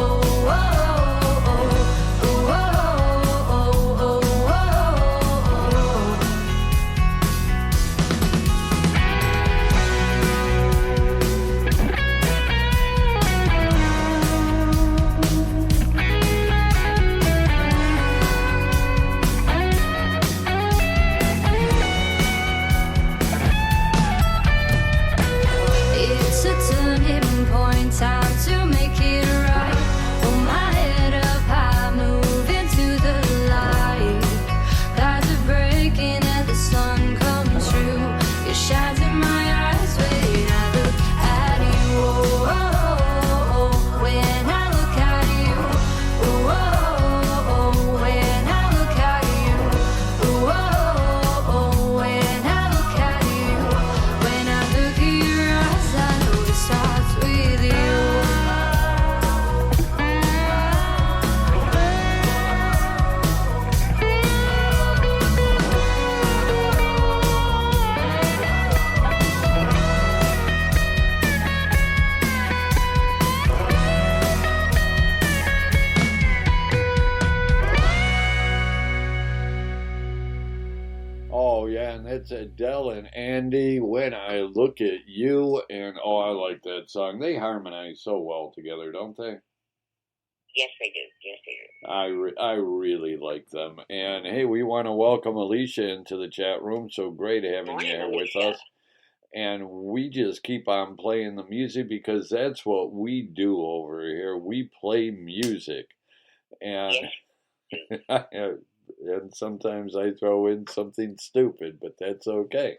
it's a turning point, time to make it right. Hold my head up high, moving to the light. Clouds are breaking and the sun comes through. It shines in my eyes when I look at you. Oh, oh, oh, when I look at you. Oh, oh, oh, when I look at you. Oh, oh, oh, when I look at you. When I look at your eyes, I know it starts with you. Oh, yeah, and that's Adele and Andy, When I Look at You. And, oh, I like that song. They harmonize so well together, don't they? Yes, they do. Yes, they do. I really like them. And, hey, we want to welcome Alicia into the chat room. So great having you here with us. And we just keep on playing the music because that's what we do over here. We play music. And, and sometimes I throw in something stupid, but that's okay.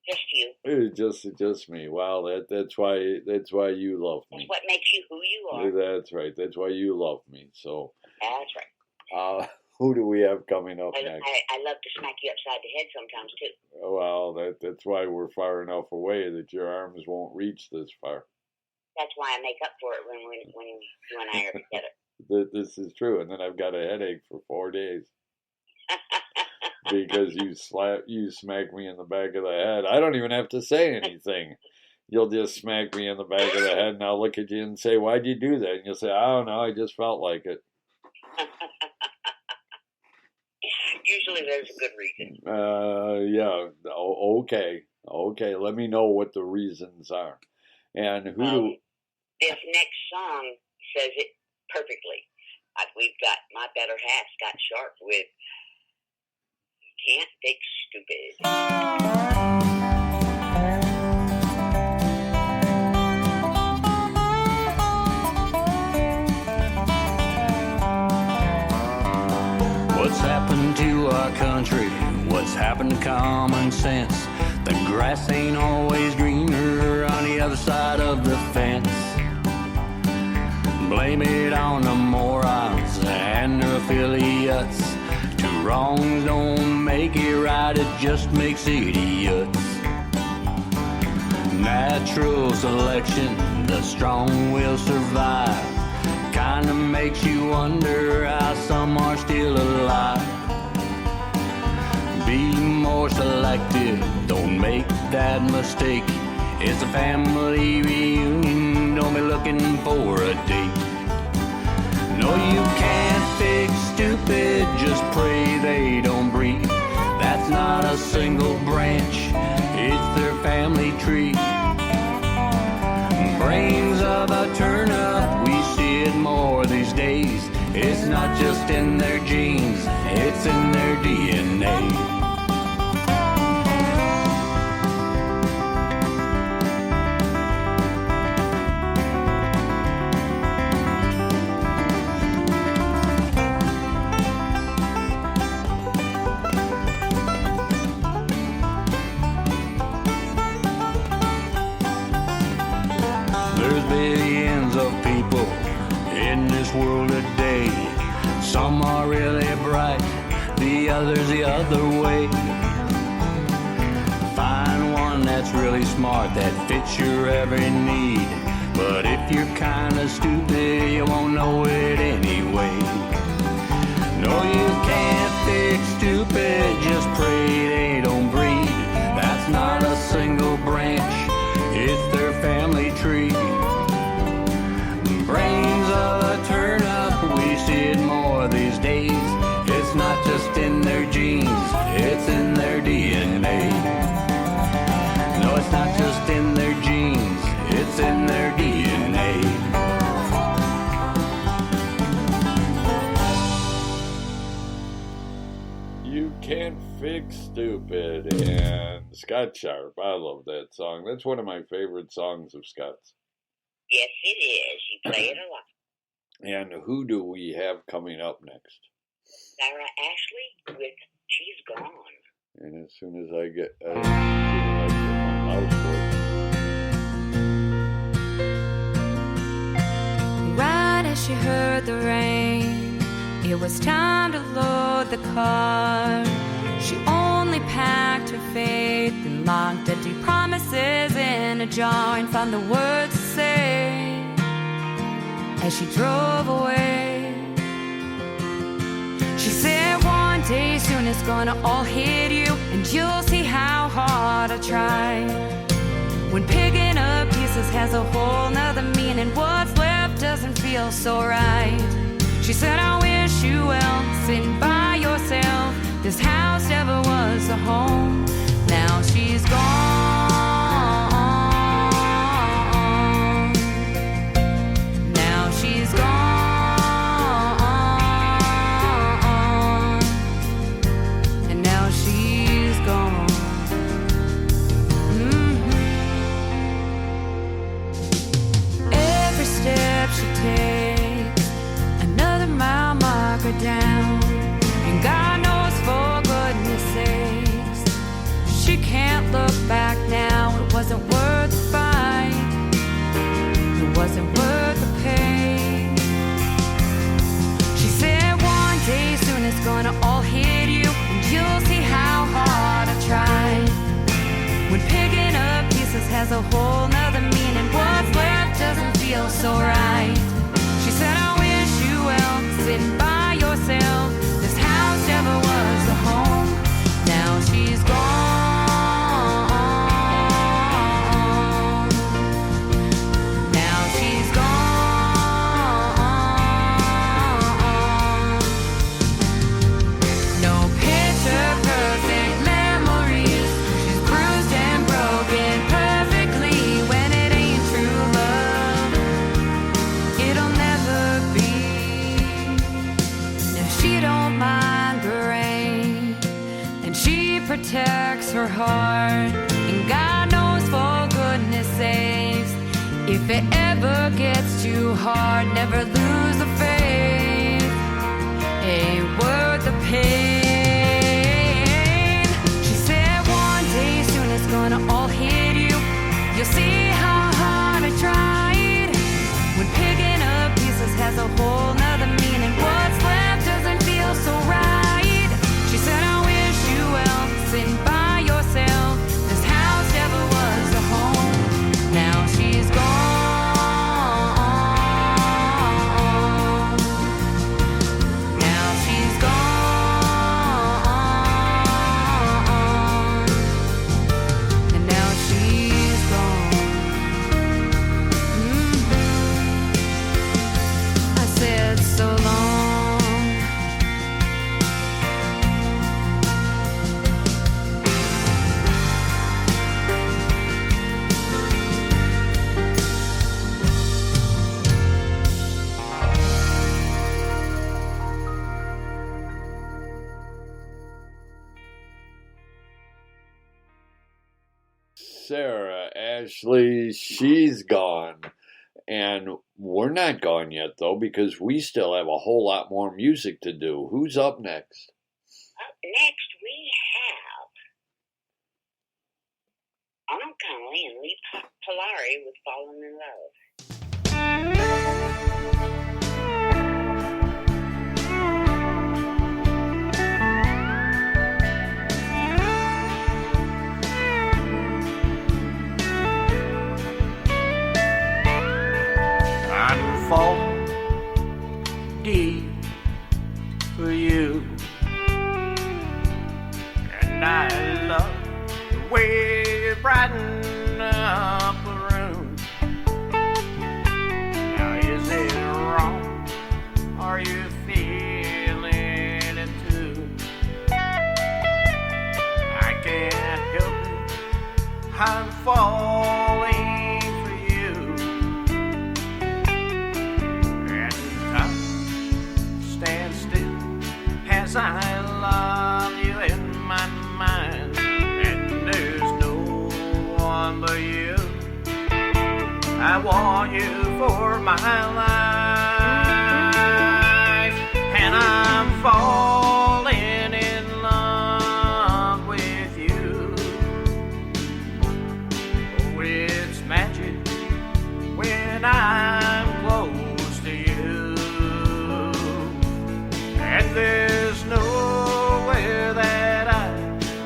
Just you. It's just me. Wow, that's why you love me. That's what makes you who you are. That's right. That's why you love me. So, That's right. who do we have coming up next? I love to smack you upside the head sometimes too. Well, that's why we're far enough away that your arms won't reach this far. That's why I make up for it when you and I are together. This is true, and then I've got a headache for 4 days because you smack me in the back of the head. I don't even have to say anything. you'll just smack me in the back of the head, and I'll look at you and say, "Why'd you do that?" And you'll say, "I don't know. I just felt like it." Usually there's a good reason. Yeah. Okay. Let me know what the reasons are. And who? This next song says it perfectly. We've got my better half, Scott Sharp, with "You Can't Fix Stupid." What's happened to our country? What's happened to common sense? The grass ain't always greener on the other side of the fence. Blame it on the morons and their affiliates. Two wrongs don't make it right, it just makes idiots. Natural selection, the strong will survive. Kinda makes you wonder how some are still alive. Be more selective, don't make that mistake. It's a family reunion, don't be looking for a date. No, you can't fix stupid, just pray they don't breed. That's not a single branch, it's their family tree. Brains of a turnip, we see it more these days. It's not just in their genes, it's in their DNA. Billions of people in this world today. Some are really bright, the others the other way. Find one that's really smart, that fits your every need. But if you're kinda stupid, you won't know it anyway. No, you can't fix stupid, just pray they don't breed. That's not a single branch, it's their family tree. Brains of a turnip, we see it more these days. It's not just in their genes, it's in their DNA. No, it's not just in their genes, it's in their DNA. You Can't Fix Stupid, and Scott Sharp. I love that song. That's one of my favorite songs of Scott's. Yes, it is. You play it a lot. And who do we have coming up next? Sarah Ashley with "She's Gone." And as soon as I get my mouse working. Right as she heard the rain, it was time to load the car. She only packed her faith and locked empty promises in a jar and found the words to say as she drove away. She said one day soon it's gonna all hit you, and you'll see how hard I tried. When picking up pieces has a whole nother meaning, what's left doesn't feel so right. She said, I wish you well, sitting by yourself. This house never was a home. Now she's gone. Now she's gone. And now she's gone. Every step she takes, another mile marker down. And God knows, for goodness sakes, she can't look back now. It wasn't worth the fight, it wasn't worth the pain. She said one day soon it's gonna all hit you, and you'll see how hard I tried. When picking up pieces has a whole nother meaning, what's left doesn't feel so right. She said, I wish you well, sitting by yourself. This house never was a home. Now she's gone. heart. And God knows, for goodness sakes, if it ever gets too hard, never lose the faith. Ain't worth the pain. She said one day soon it's gonna all hit you. You'll see how hard I tried. When picking up pieces has a whole nother meaning, what's left doesn't feel so right. She said, I wish you well, sitting by yourself. This house never was a home. Now she's gone. Now she's gone. And now she's gone. I said so long. Sarah Ashley, she's gone. And we're not gone yet, though, because we still have a whole lot more music to do. Who's up next? Up next, we have Arnold Connolly and Lee Polari with Fallen in Love. I'd fall deep for you, and I love the way you brighten up a room. Now is it wrong? Are you feeling it too? I can't help it, I'm falling for you. And time stands still as I love you in my mind, and there's no one but you. I want you for my life, and I'm falling in love with you. Oh, it's magic when I'm close to you, and there's nowhere that I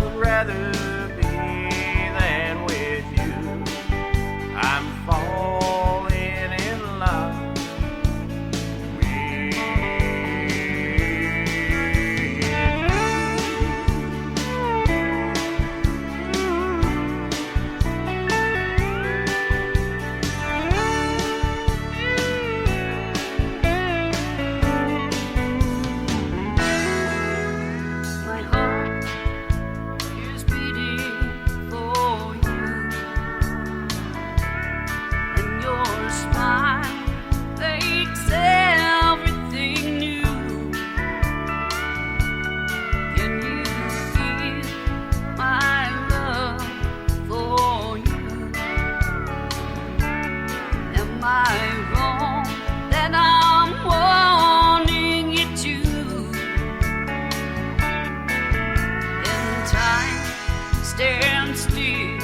would rather be than with you. I'm falling in love with you. My heart is beating for you, and your smile makes everything new. Can you feel my love for you? Am I wrong that I'm wanting you to? And time stands still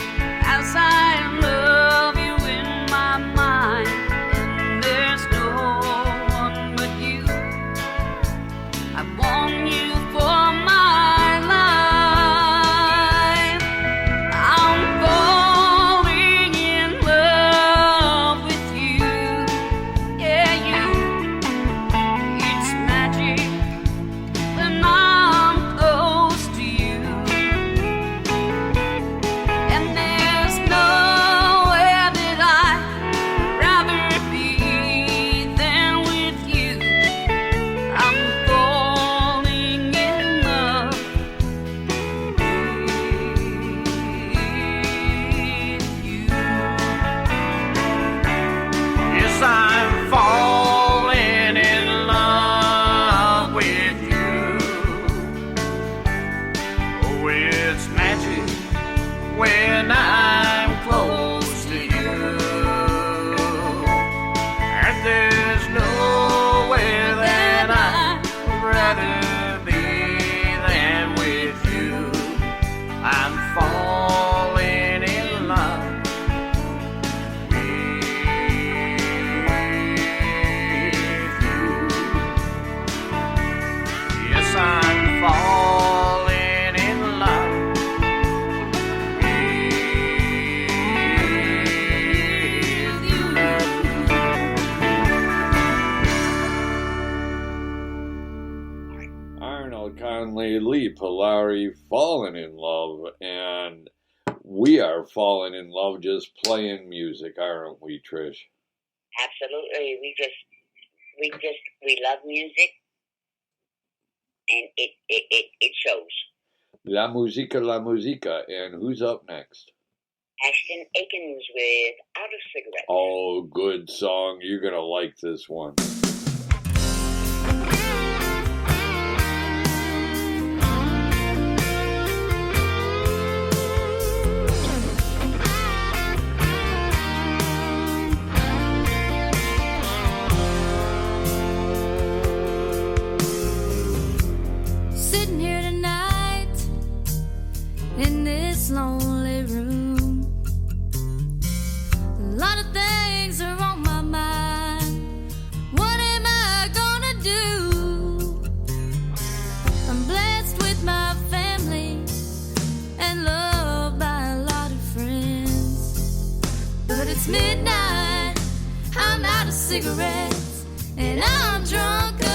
as I love you in my mind, and there's no one but you. I want you for my life. I'm falling in love with you. finally Lee Polari, Falling in Love, and we are falling in love just playing music, aren't we, Trish? Absolutely. We love music, and it shows. La música, and who's up next? Ashton Akins with Out of Cigarettes. Oh, good song. You're going to like this one. Sitting here tonight in this lonely room. A lot of things are on my mind. What am I gonna do? I'm blessed with my family and loved by a lot of friends. But it's midnight, I'm out of cigarettes, and I'm drunk again.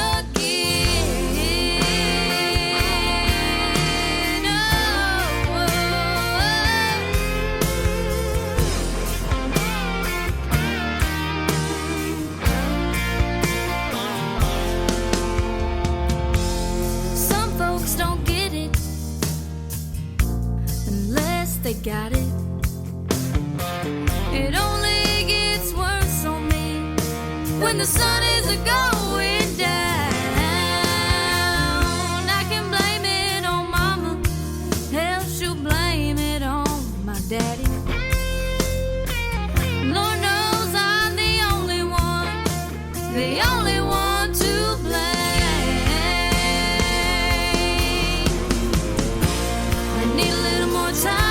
They got it. It only gets worse on me when the sun is going down. I can blame it on mama, hell, she'll blame it on my daddy. Lord knows I'm the only one to blame. I need a little more time.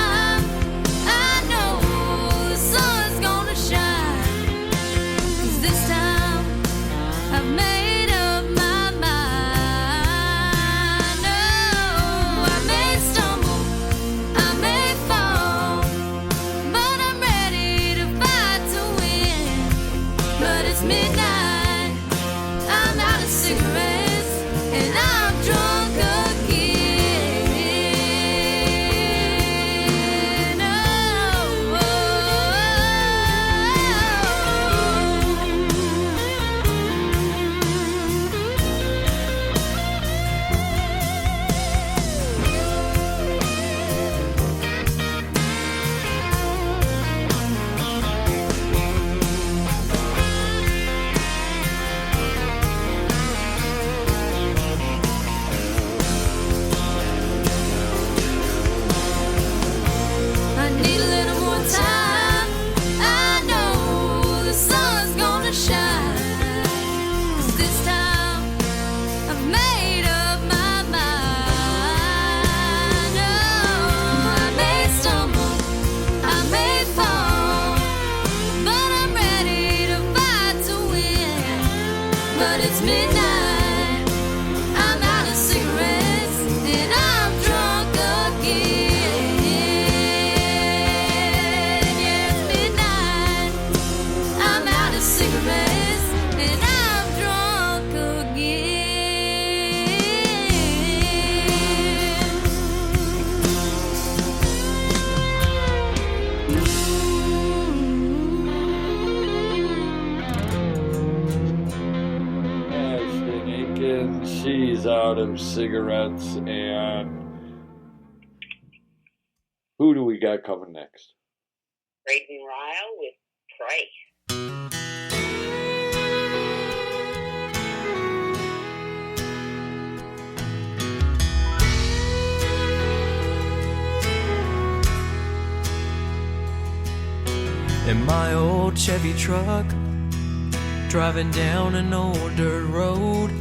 Out of cigarettes, and who do we got coming next? Braden Ryle with Pray. In my old Chevy truck, driving down an old dirt road,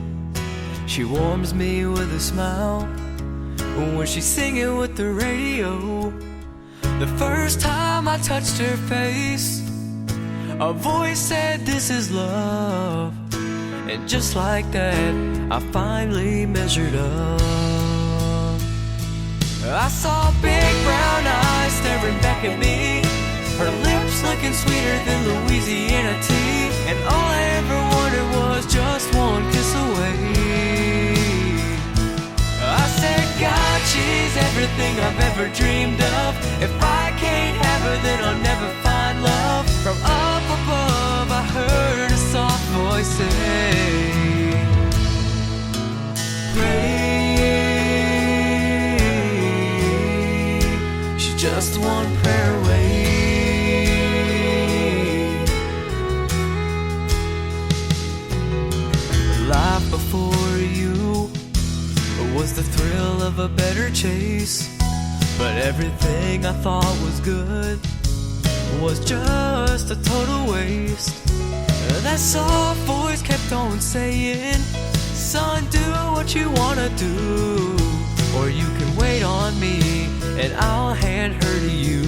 she warms me with a smile when she's singing with the radio. The first time I touched her face, a voice said, "This is love." And just like that, I finally measured up. I saw big brown eyes staring back at me, her lips looking sweeter than Louisiana tea, and all I ever wanted was just one kiss away. I said, If I can't have her, then I'll never find love. From up above, I heard a soft voice say, pray. She's just one prayer away. Life before you was the thrill of a better chase, but everything I thought was good was just a total waste. That soft voice kept on saying, son, do what you wanna do, or you can wait on me and I'll hand her to you.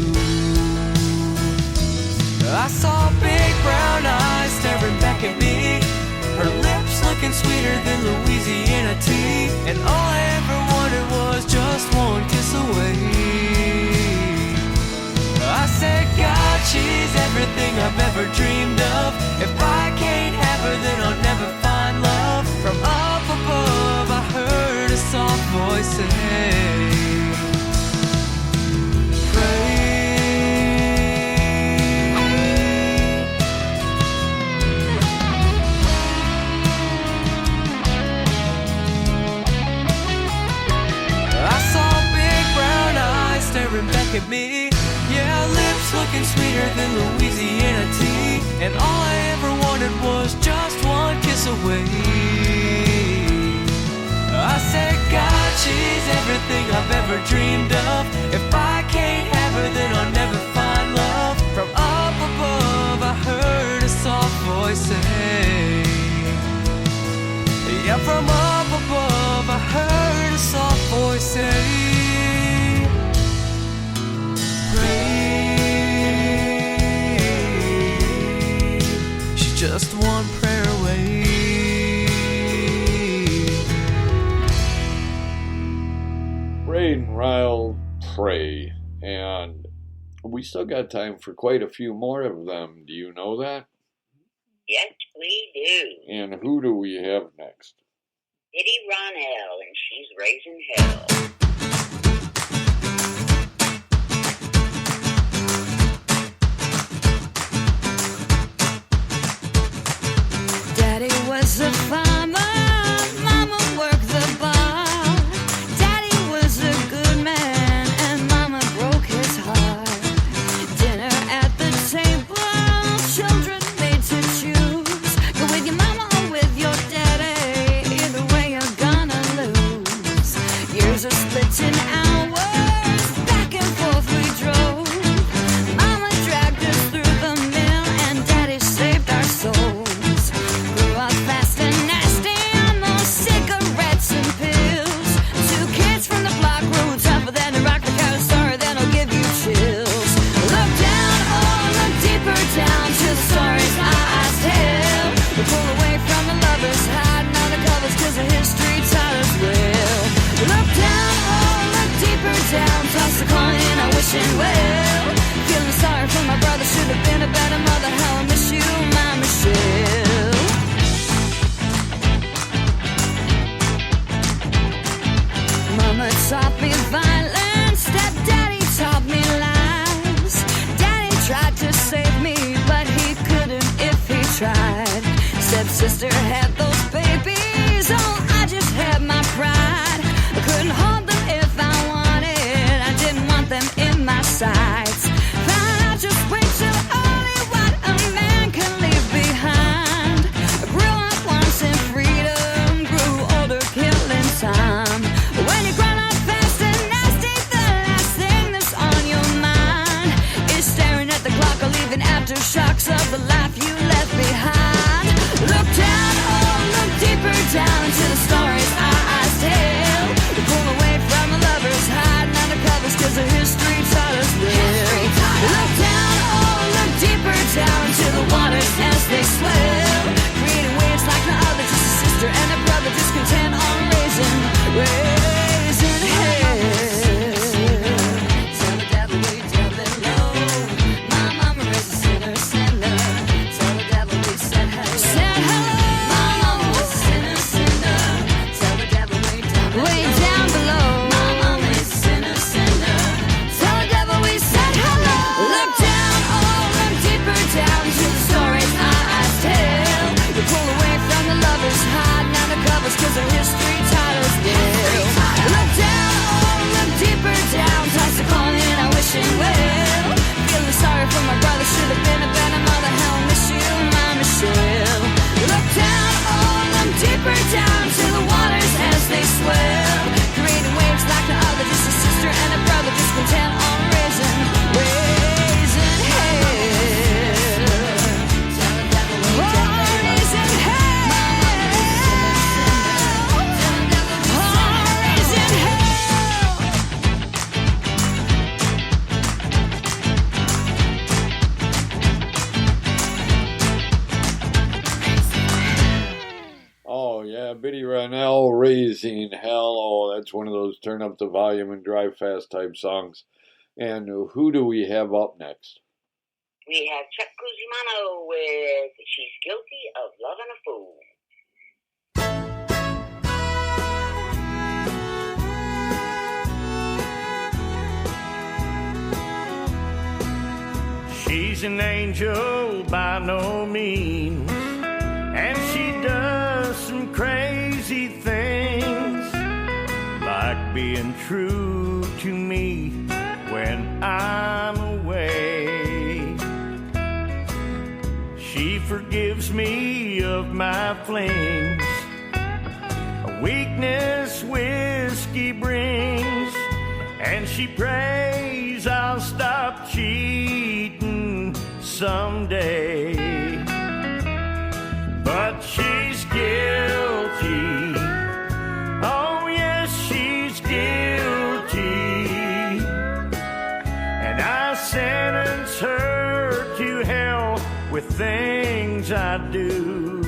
I saw big brown eyes staring back at me, her lips looking sweeter than Louisiana tea, and all I ever wanted was just one kiss away. I said, God, she's everything I've ever dreamed of. If I can't have her, then I'll never find love. From up above, I heard a soft voice say, back at me, yeah, lips looking sweeter than Louisiana tea, and all I ever wanted was just one kiss away. I said, God, she's everything I've ever dreamed of. If I can't have her, then I'll never find love. From up above, I heard a soft voice say, yeah, from up above, I heard a soft voice say, she's just one prayer away. Ray and Ryle pray, and we still got time for quite a few more of them. Do you know that? Yes, we do. And who do we have next? Diddy Ronell, and she's raising hell. Daddy was a farmer, Mama worked the bar. Daddy was a good man, and Mama broke his heart. Dinner at the table, children made to choose. Go with your mama or with your daddy, either way you're gonna lose. Years are split in hours, back and forth we drove. Mama dragged us through the mill, and Daddy saved our souls. Fast and nasty on those cigarettes and pills. 2 kids from the block grew tougher than a rock. The kind of story that'll give you chills. Look down, oh, look deeper down to the stories our eyes tell. We pull away from the lovers, hiding on the covers, 'cause the history taught us well. Look down, oh, look deeper down, toss the coin, I wish it well. Feeling sorry for my brother, should have been a better mother. How I miss you, my Michelle. Mama taught me violence, Stepdaddy taught me lies. Daddy tried to save me, but he couldn't if he tried. Stepsister had those babies, oh, I just had my pride. I couldn't hold them if I wanted, I didn't want them in my sights. Found out just way too early what a man can leave behind. I grew up once in freedom, grew older killing time. When you grown up fast and nasty, the last thing that's on your mind is staring at the clock or leaving aftershocks of the life you left behind. Look down, oh, Yeah, Biddy Ronell, Raising Hell. Oh, that's one of those turn up the volume and drive fast type songs. And who do we have up next? We have Chuck Cusimano with She's Guilty of Loving a Fool. She's an angel by no means, and she does some crazy things, like being true to me when I'm away. She forgives me of my flings, a weakness whiskey brings, and she prays I'll stop cheating someday. But she's guilty. Oh yes, she's guilty. And I sentence her to hell with things I do.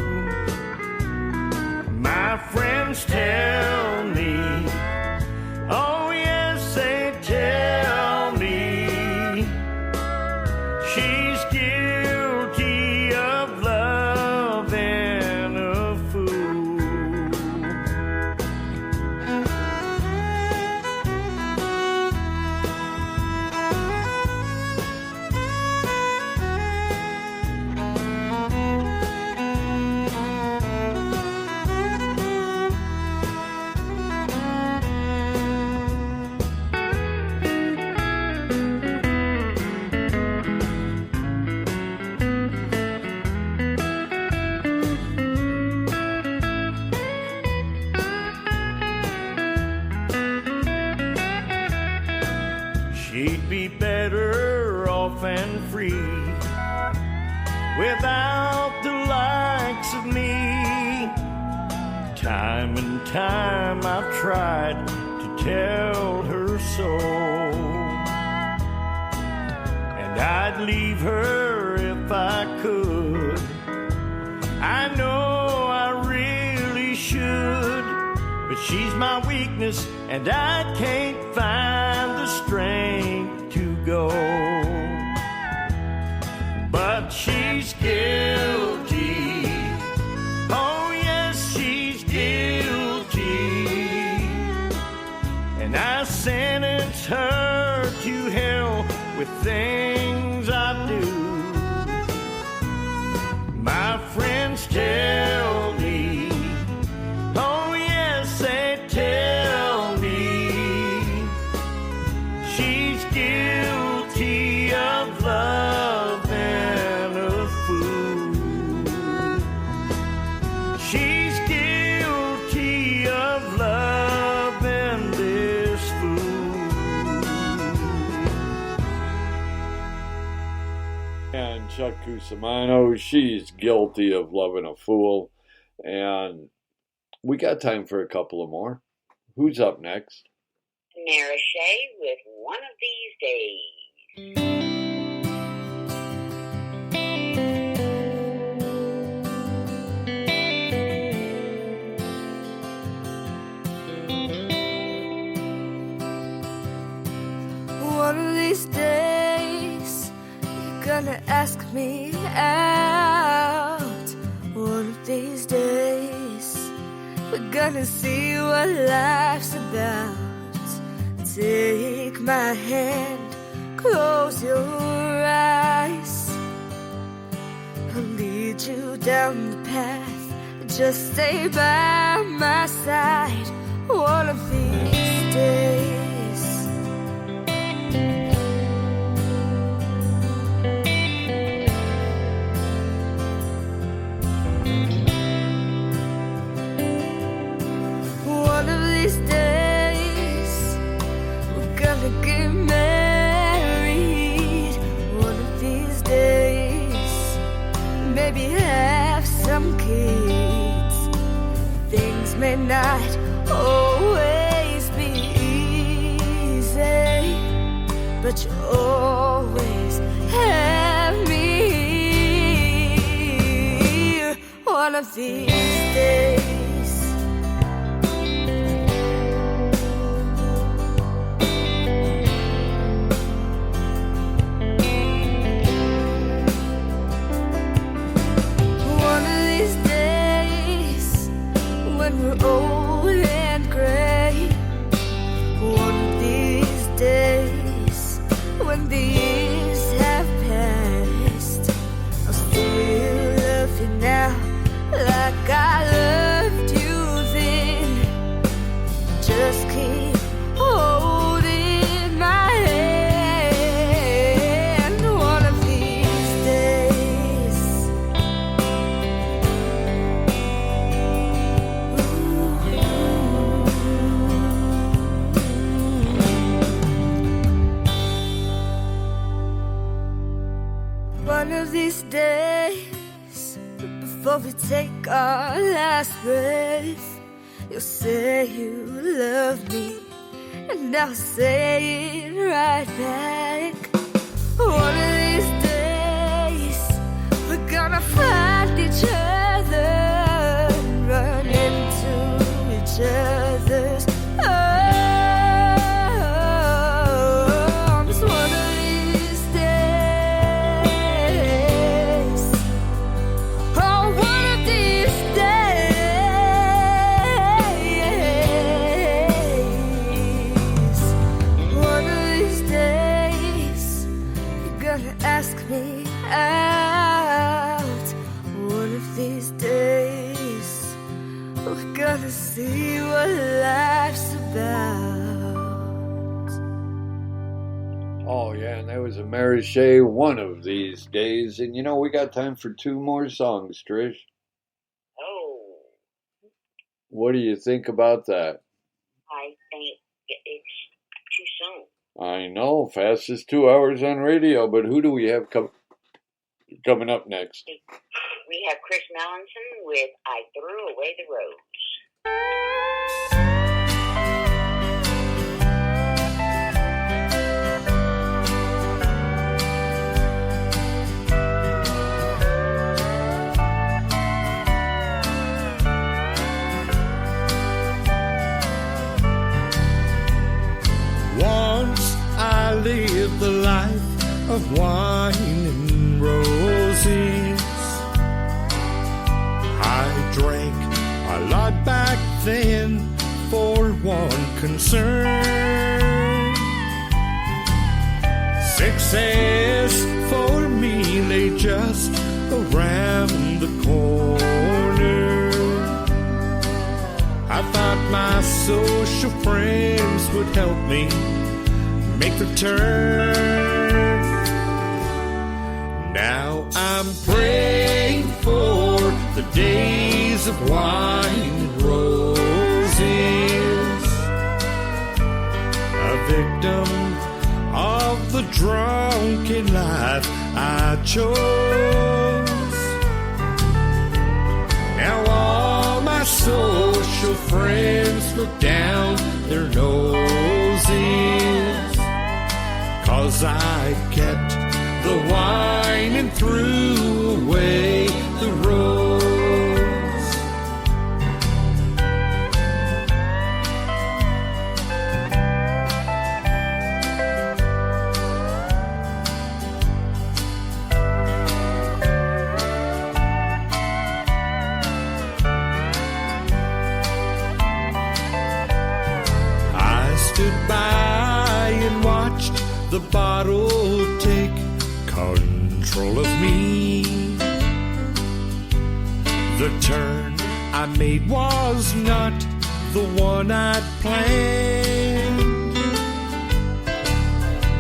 My friends tell me, oh yes, they tell me, she's guilty of loving a fool. She'd be better off and free without the likes of me. Time and time I've tried to tell her so, and I'd leave her if I could. I know I really should, but she's my weakness and I can't find the strength to go. But she's guilty. Oh yes, she's guilty. And I sentence her to hell with things I do. My friends tell me, oh yes, they tell me, she's guilty of loving a fool. She's guilty of loving this fool. And Chuck Cusimano, she's guilty of loving a fool. And we got time for a couple of more. Who's up next? Mara Shea with One of These Days. One of these days, you're gonna ask me out. One of these days, we're gonna see what life's about. Take my hand, close your eyes. I'll lead you down the path, just stay by my side. One of these days. One of these days, we're gonna get married. One of these days, maybe have some kids. Things may not always be easy, but you always have me. One of these days. we're old and gray. One of these days, when the years have passed, I'll still love you now like I loved you then. Just keep holding my hand one of these days. One of these days, before we take our last breath, you'll say you love me, and I'll say it right back. One of these days, we're gonna find each other and run into each other's arms. One of these days, oh, one of these days, one of these days, you're gonna ask me out. One of these days, we're gonna see what life's about. Oh, yeah, and that was a Mary Shea, One of These Days. And you know, we got time for 2 more songs, Trish. Oh, What do you think about that? I think it's too soon. I know, fastest 2 hours on radio, but who do we have coming up next? We have Chris Melanson with I Threw Away the Rose. Once I lived the life of wine and roses. I drank a lot back then for one concern. Success for me lay just around the corner. I thought my social friends would help me make the turn. Now I'm praying for the days of wine and roses. A victim of the drunken life I chose. Now all my social friends look down their noses, 'cause I kept the wine and threw away the rose. I stood by and watched the bottle take control of me. The turn I made was not the one I'd planned,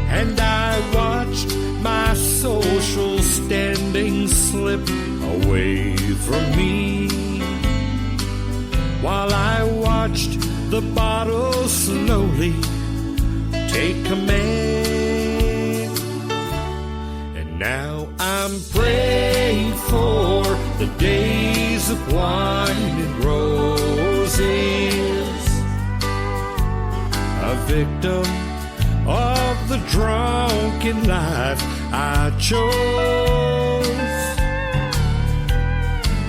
and I watched my social standing slip away from me, while I watched the bottle slowly take command. And now I'm praying for the days of wine and roses. A victim of the drunken life I chose.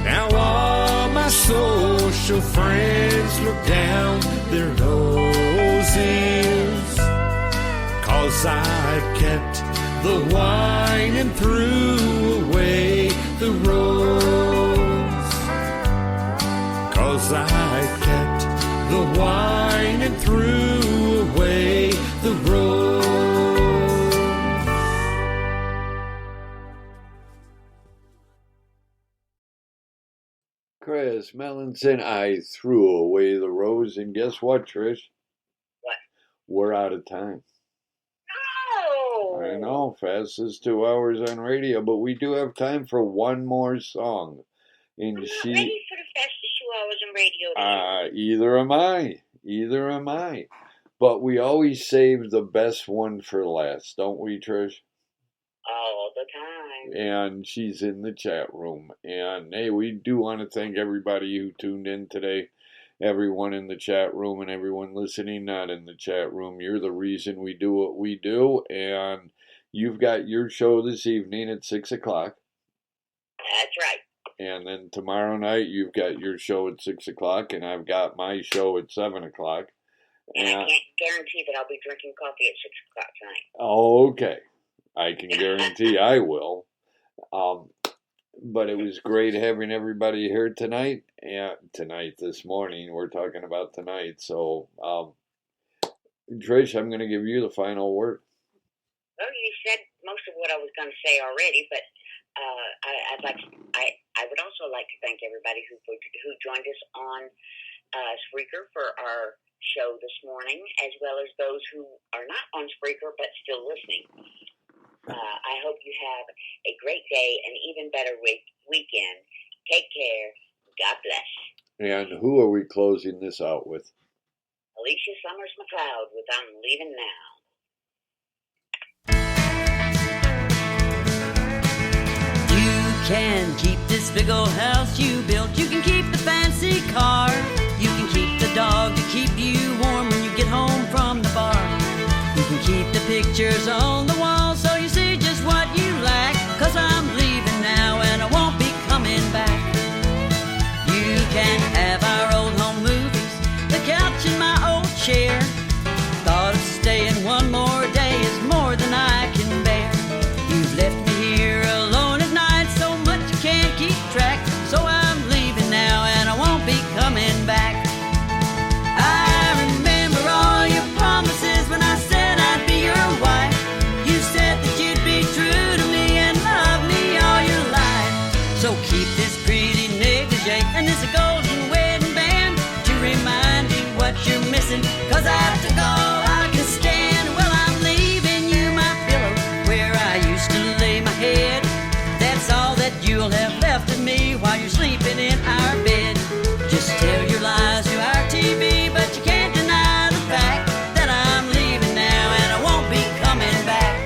Now all my social friends look down their noses, 'cause I kept the wine and threw away the rose. 'Cause 'cause I kept the wine and threw away the rose. Chris Melanson, I threw away the rose, and guess what, Trish? What? We're out of time. No! I know, fastest 2 hours on radio, but we do have time for one more song. And I'm not ready for the fastest 2 hours on radio. Either am I. But we always save the best one for last, don't we, Trish? All the time. And she's in the chat room. And hey, we do want to thank everybody who tuned in today. Everyone in the chat room and everyone listening not in the chat room. You're the reason we do what we do. And you've got your show this evening at 6 o'clock. That's right. And then tomorrow night you've got your show at 6 o'clock, and I've got my show at 7 o'clock. And I can't guarantee that I'll be drinking coffee at 6 o'clock tonight. Okay. I can guarantee I will. But it was great having everybody here tonight. And this morning. We're talking about tonight. So, Trish, I'm going to give you the final word. Well, you said most of what I was going to say already, but I would also like to thank everybody who joined us on Spreaker for our show this morning, as well as those who are not on Spreaker but still listening. I hope you have a great day, an even better weekend. Take care. God bless. And who are we closing this out with? Alicia Summers McLeod with I'm Leaving Now. You can keep this big old house you built. You can keep the fancy car. You can keep the dog to keep you warm when you get home from the bar. You can keep the pictures on the wall so you see just what you lack. 'Cause I'm leaving now and I won't be coming back. You can have our old home movies, the couch and my old chair. Thought of staying one more day is more than I can bear. You've left me here alone at night, so much you can't keep track. So I'm leaving now and I won't be coming back. I remember all your promises when I said I'd be your wife. You said that you'd be true to me and love me all your life. So keep this pretty negligee and this golden wedding band to remind you what you're missing. 'Cause after all I can stand, well, I'm leaving you my pillow where I used to lay my head. That's all that you'll have left of me while you're sleeping in our bed. Just tell your lies to our TV, but you can't deny the fact that I'm leaving now and I won't be coming back.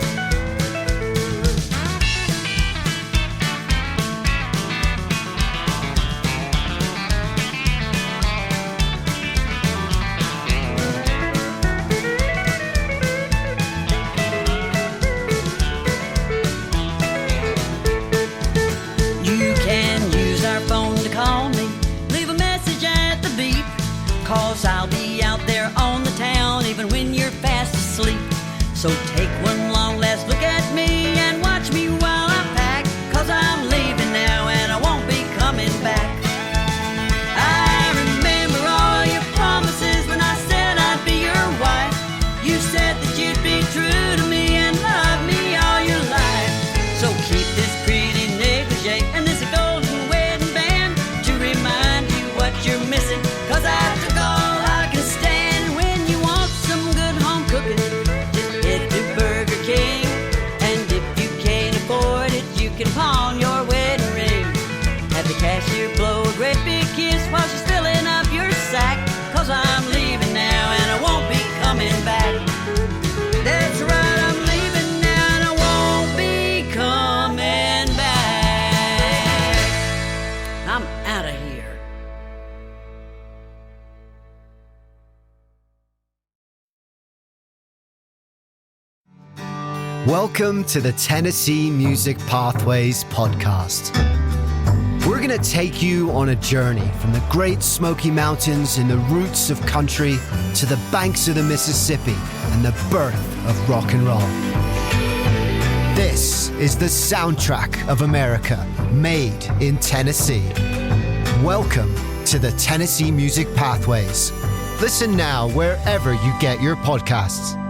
You can use our phone to call me, leave a message at the beep. 'Cause I'll be out there on the town even when you're fast asleep. So take one long last look at me and watch me while I pack. 'Cause I'm leaving now and I won't be coming back. I remember all your promises when I said I'd be your wife. You said that you'd be true to me and love me all your life. So keep this pretty negligee and this golden wedding band to remind you what you're missing. 'Cause after all I can stand, when you want some good home cooking, just head to Burger King. And if you can't afford it, you can pawn your wedding ring. Have the cashier blow a great big kiss while she's filling up your sack. 'Cause I'm leaving now and I won't be coming back. That's right, I'm leaving now and I won't be coming back. I'm out of here. Welcome to the Tennessee Music Pathways podcast. We're going to take you on a journey from the Great Smoky Mountains and the roots of country to the banks of the Mississippi and the birth of rock and roll. This is the soundtrack of America, made in Tennessee. Welcome to the Tennessee Music Pathways. Listen now wherever you get your podcasts.